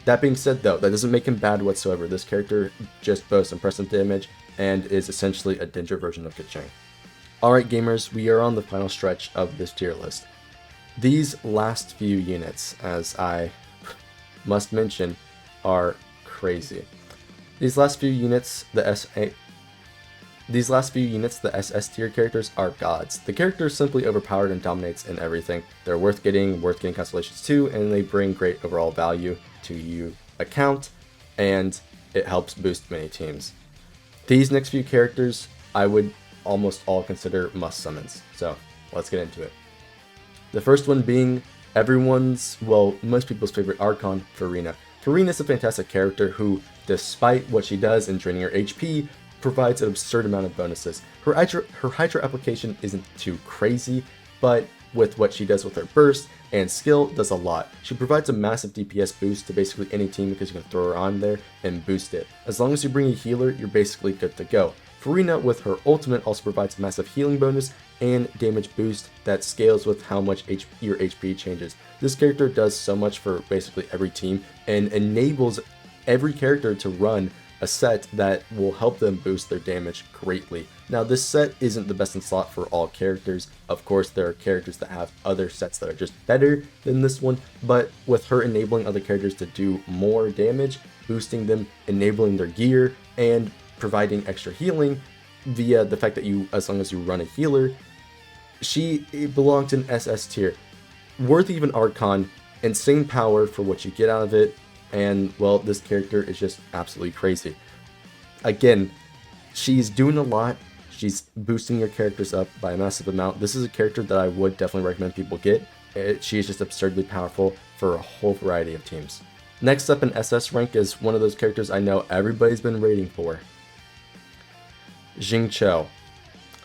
That being said though, that doesn't make him bad whatsoever. This character just boasts impressive damage and is essentially a Dendro version of Keqing. Alright gamers, we are on the final stretch of this tier list. These last few units, as I must mention, are crazy. These last few units, the SS tier characters are gods. The character is simply overpowered and dominates in everything. They're worth getting constellations too, and they bring great overall value. to you account, and it helps boost many teams. These next few characters I would almost all consider must summons, so let's get into it. The first one being everyone's, well, most people's favorite Archon, Furina. Furina is a fantastic character who, despite what she does in draining her HP, provides an absurd amount of bonuses. Her Hydra application isn't too crazy, but with what she does with her burst and skill, does a lot. She provides a massive DPS boost to basically any team because you can throw her on there and boost it. As long as you bring a healer, you're basically good to go. Furina with her ultimate also provides a massive healing bonus and damage boost that scales with how much your HP changes. This character does so much for basically every team and enables every character to run a set that will help them boost their damage greatly. Now, this set isn't the best in slot for all characters. Of course, there are characters that have other sets that are just better than this one, but with her enabling other characters to do more damage, boosting them, enabling their gear, and providing extra healing via the fact that as long as you run a healer, she belongs in SS tier. Worthy of an Archon, insane power for what you get out of it, and well, this character is just absolutely crazy. Again, she's doing a lot. She's boosting your characters up by a massive amount. This is a character that I would definitely recommend people get. She is just absurdly powerful for a whole variety of teams. Next up in SS rank is one of those characters I know everybody's been waiting for. Xingqiu.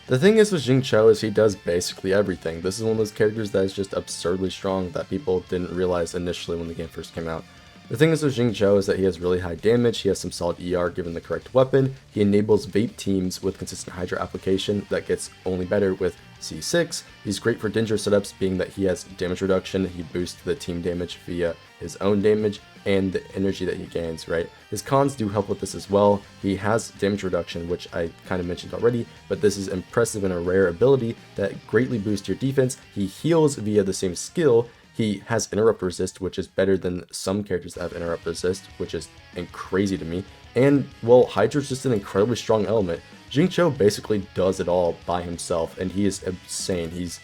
The thing is with Xingqiu is he does basically everything. This is one of those characters that is just absurdly strong that people didn't realize initially when the game first came out. The thing is with Xingqiu is that he has really high damage, he has some solid ER given the correct weapon, he enables vape teams with consistent Hydra application that gets only better with C6, he's great for danger setups being that he has damage reduction, he boosts the team damage via his own damage, and the energy that he gains, right? His cons do help with this as well. He has damage reduction, which I kind of mentioned already, but this is impressive and a rare ability that greatly boosts your defense. He heals via the same skill. He has interrupt resist, which is better than some characters that have interrupt resist, which is crazy to me. And, well, Hydra's just an incredibly strong element. Xingqiu basically does it all by himself, and he is insane. He's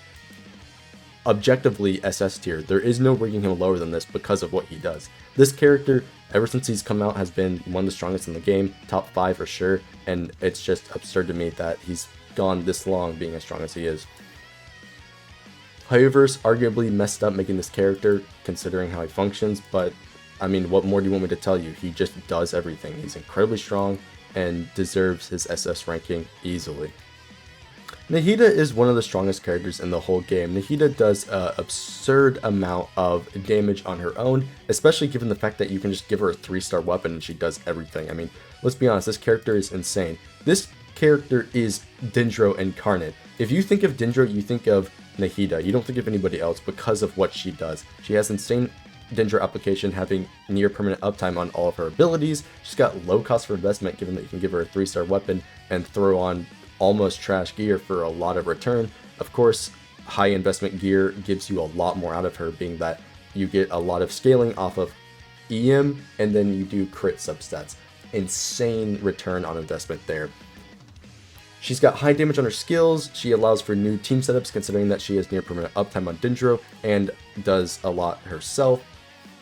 objectively SS tier. There is no ranking him lower than this because of what he does. This character, ever since he's come out, has been one of the strongest in the game, top 5 for sure, and it's just absurd to me that he's gone this long being as strong as he is. However, arguably messed up making this character, considering how he functions, but I mean, what more do you want me to tell you? He just does everything. He's incredibly strong and deserves his SS ranking easily. Nahida is one of the strongest characters in the whole game. Nahida does an absurd amount of damage on her own, especially given the fact that you can just give her a 3-star weapon and she does everything. I mean, let's be honest, this character is insane. This character is Dendro incarnate. If you think of Dendro, you think of Nahida. You don't think of anybody else because of what she does. She has insane Dendro application, having near permanent uptime on all of her abilities. She's got low cost for investment given that you can give her a 3-star weapon and throw on almost trash gear for a lot of return. Of course, high investment gear gives you a lot more out of her, being that you get a lot of scaling off of EM and then you do crit substats. Insane return on investment there. She's got high damage on her skills. She allows for new team setups considering that she has near permanent uptime on Dendro and does a lot herself.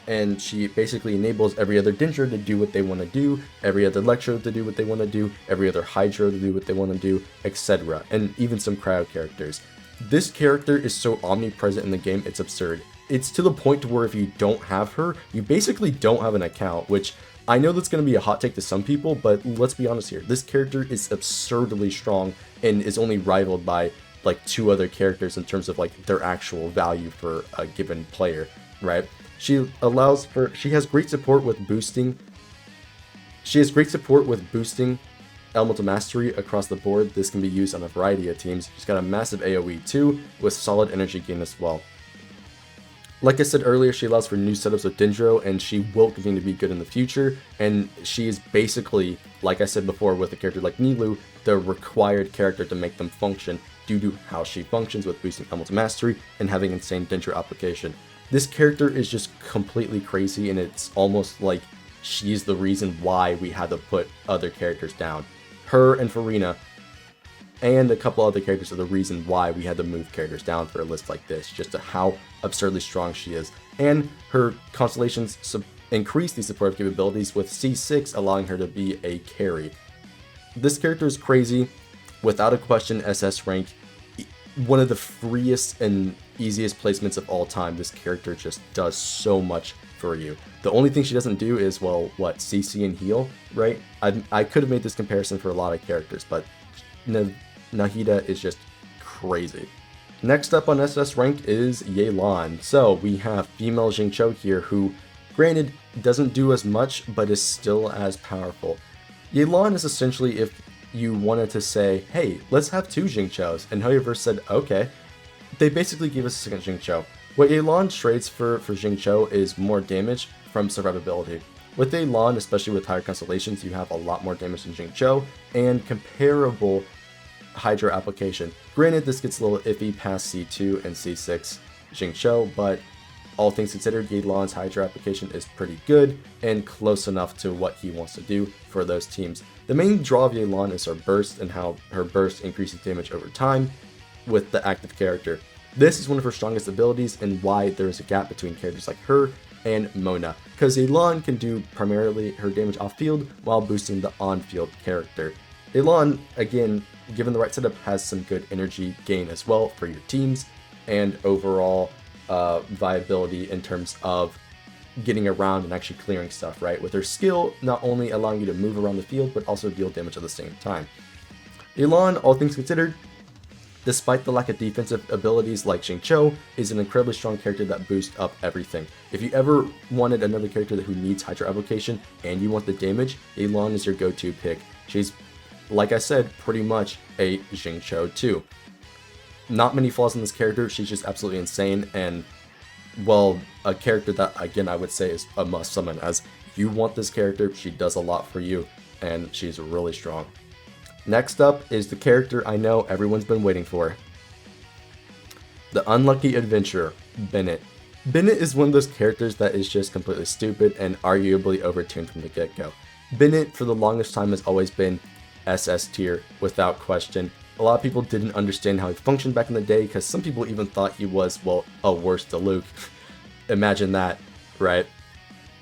And she basically enables every other Dendro to do what they want to do, every other Lectro to do what they want to do, every other Hydro to do what they want to do, etc. And even some cryo characters. This character is so omnipresent in the game, it's absurd. It's to the point to where if you don't have her, you basically don't have an account, which I know that's going to be a hot take to some people, but let's be honest here. This character is absurdly strong and is only rivaled by like 2 other characters in terms of like their actual value for a given player, right? She has great support with boosting. She has great support with boosting Elemental Mastery across the board. This can be used on a variety of teams. She's got a massive AoE too, with solid energy gain as well. Like I said earlier, she allows for new setups with Dendro, and she will continue to be good in the future, and she is basically, like I said before with a character like Nilou, the required character to make them function due to how she functions with boosting Elemental Mastery and having insane Dendro application. This character is just completely crazy, and it's almost like she's the reason why we had to put other characters down. Her and Furina and a couple other characters are the reason why we had to move characters down for a list like this, just to how absurdly strong she is. And her constellations increase these supportive capabilities with C6 allowing her to be a carry. This character is crazy, without a question. SS rank, one of the freest and easiest placements of all time. This character just does so much for you. The only thing she doesn't do is, well, what, CC and heal, right? I could have made this comparison for a lot of characters, but Nahida is just crazy. Next up on SS rank is Yelan. So we have female Xingqiu here, who, granted, doesn't do as much, but is still as powerful. Yelan is essentially if you wanted to say, hey, let's have 2 Xingqius, and Hoyoverse said, okay. They basically gave us a second Xingqiu. What Yelan trades for Xingqiu is more damage from survivability. With Yelan, especially with higher constellations, you have a lot more damage than Xingqiu, and comparable Hydra application. Granted, this gets a little iffy past C2 and C6 Xingqiu, but all things considered, Yelan's Hydra application is pretty good and close enough to what he wants to do for those teams. The main draw of Yelan is her burst and how her burst increases damage over time with the active character. This is one of her strongest abilities and why there is a gap between characters like her and Mona, because Yelan can do primarily her damage off-field while boosting the on-field character. Yelan, again, given the right setup, has some good energy gain as well for your teams and overall viability in terms of getting around and actually clearing stuff, right? With her skill not only allowing you to move around the field, but also deal damage at the same time. Yelan, all things considered, despite the lack of defensive abilities like Xingqiu, is an incredibly strong character that boosts up everything. If you ever wanted another character who needs Hydra application and you want the damage, Yelan is your go-to pick. She's, like I said, pretty much a Xingqiu too. Not many flaws in this character, she's just absolutely insane, and, well, a character that, again, I would say is a must summon, as you want this character, she does a lot for you, and she's really strong. Next up is the character I know everyone's been waiting for. The Unlucky Adventurer, Bennett. Bennett is one of those characters that is just completely stupid and arguably overtuned from the get-go. Bennett, for the longest time, has always been SS tier, without question. A lot of people didn't understand how he functioned back in the day, because some people even thought he was, well, a worse Diluc. Imagine that, right?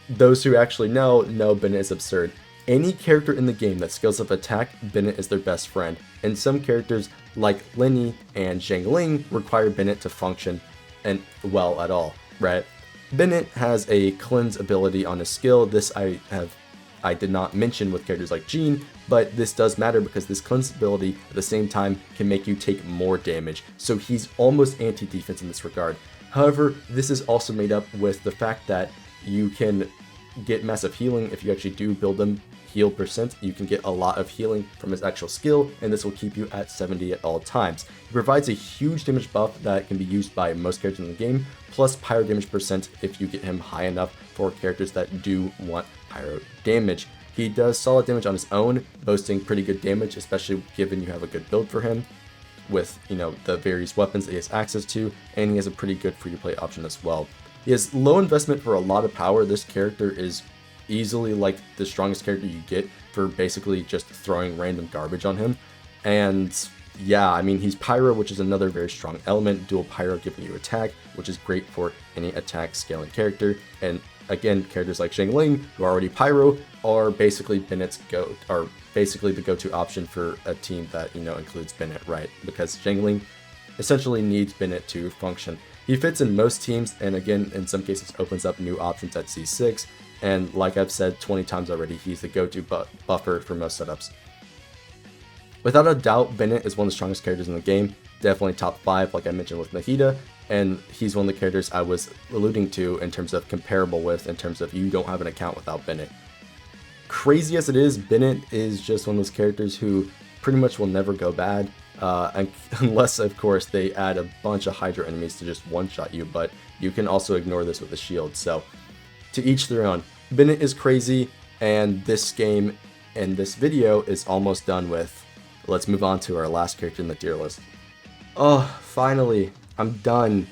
Those who actually know Bennett is absurd. Any character in the game that scales up attack, Bennett is their best friend. And some characters, like Lenny and Zhangling, require Bennett to function and well at all, right? Bennett has a cleanse ability on his skill. This I did not mention with characters like Jean, but this does matter because this cleanse ability at the same time can make you take more damage. So he's almost anti-defense in this regard. However, this is also made up with the fact that you can get massive healing if you actually do build them heal percent. You can get a lot of healing from his actual skill, and this will keep you at 70 at all times. He provides a huge damage buff that can be used by most characters in the game, plus pyro damage percent if you get him high enough for characters that do want pyro damage. He does solid damage on his own, boasting pretty good damage, especially given you have a good build for him with, you know, the various weapons that he has access to, and he has a pretty good free-to-play option as well. He has low investment for a lot of power. This character is easily like the strongest character you get for basically just throwing random garbage on him. And yeah, I mean, he's pyro, which is another very strong element. Dual pyro giving you attack, which is great for any attack scaling character. And again, characters like Zhangling, who are already pyro, are basically the go-to option for a team that, you know, includes Bennett, right? Because Zhangling essentially needs Bennett to function. He fits in most teams, and again, in some cases opens up new options at C6, and like I've said 20 times already, he's the go-to buffer for most setups. Without a doubt, Bennett is one of the strongest characters in the game, definitely top 5 like I mentioned with Nahida, and he's one of the characters I was alluding to in terms of comparable with, in terms of you don't have an account without Bennett. Crazy as it is, Bennett is just one of those characters who pretty much will never go bad. Unless, of course, they add a bunch of Hydra enemies to just one-shot you, but you can also ignore this with a shield, so to each their own. Bennett is crazy, and this game and this video is almost done with. Let's move on to our last character in the tier list. Oh, finally, I'm done.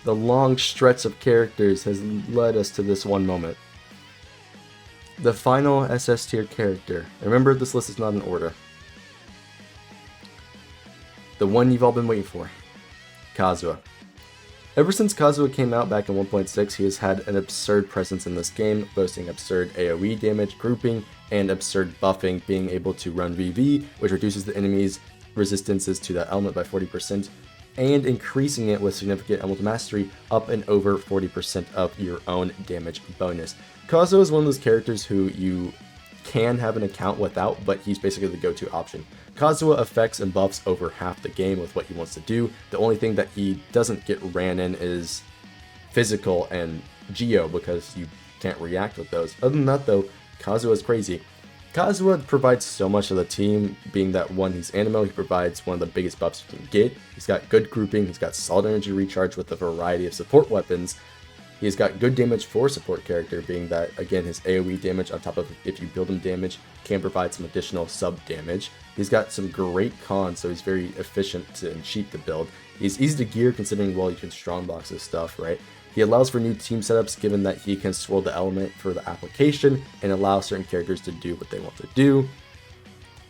The long stretch of characters has led us to this one moment. The final SS tier character. Remember, this list is not in order. The one you've all been waiting for, Kazuha. Ever since Kazuha came out back in 1.6, he has had an absurd presence in this game, boasting absurd AoE damage, grouping, and absurd buffing, being able to run VV, which reduces the enemy's resistances to that element by 40%, and increasing it with significant element mastery up and over 40% of your own damage bonus. Kazuha is one of those characters who you can have an account without, but he's basically the go-to option. Kazuha affects and buffs over half the game with what he wants to do. The only thing that he doesn't get ran in is physical and geo, because you can't react with those. Other than that though, Kazuha is crazy. Kazuha provides so much to the team, being that one, he's Animo, he provides one of the biggest buffs you can get. He's got good grouping, he's got solid energy recharge with a variety of support weapons. He's got good damage for a support character, being that, again, his AoE damage on top of if you build him damage can provide some additional sub damage. He's got some great cons, so he's very efficient and cheap to build. He's easy to gear considering, well, you can strongbox his stuff, right? He allows for new team setups given that he can swirl the element for the application and allow certain characters to do what they want to do.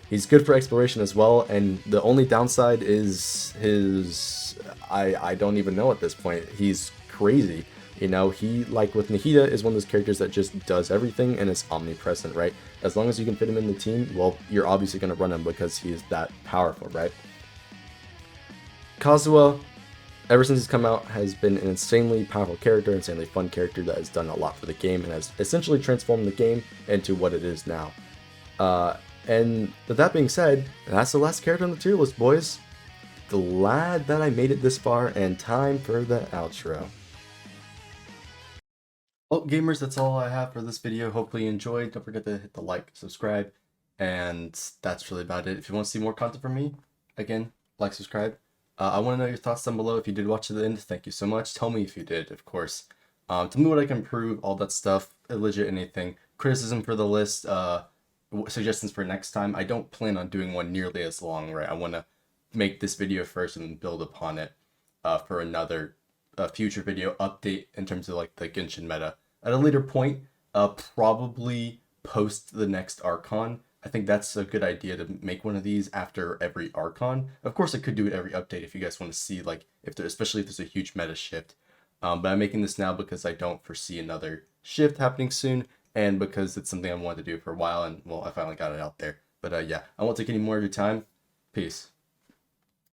He's good for exploration as well, and the only downside is his... I don't even know at this point. He's crazy. You know, he, like with Nahida, is one of those characters that just does everything and is omnipresent, right? As long as you can fit him in the team, well, you're obviously going to run him because he is that powerful, right? Kazuha, ever since he's come out, has been an insanely powerful character, insanely fun character that has done a lot for the game and has essentially transformed the game into what it is now. And with that being said, that's the last character on the tier list, boys. Glad that I made it this far, and time for the outro. Well, gamers, that's all I have for this video. Hopefully you enjoyed. Don't forget to hit the like, subscribe, and that's really about it. If you want to see more content from me, again, like, subscribe. I want to know your thoughts down below. If you did watch to the end, thank you so much. Tell me if you did, of course. Tell me what I can improve, all that stuff, legit anything. Criticism for the list, suggestions for next time. I don't plan on doing one nearly as long, right? I want to make this video first and then build upon it for another future video update in terms of like the Genshin meta. At a later point, probably post the next Archon. I think that's a good idea to make one of these after every Archon. Of course, I could do it every update if you guys want to see, like, if there, especially if there's a huge meta shift. But I'm making this now because I don't foresee another shift happening soon, and because it's something I wanted to do for a while, and well, I finally got it out there. But yeah, I won't take any more of your time. Peace.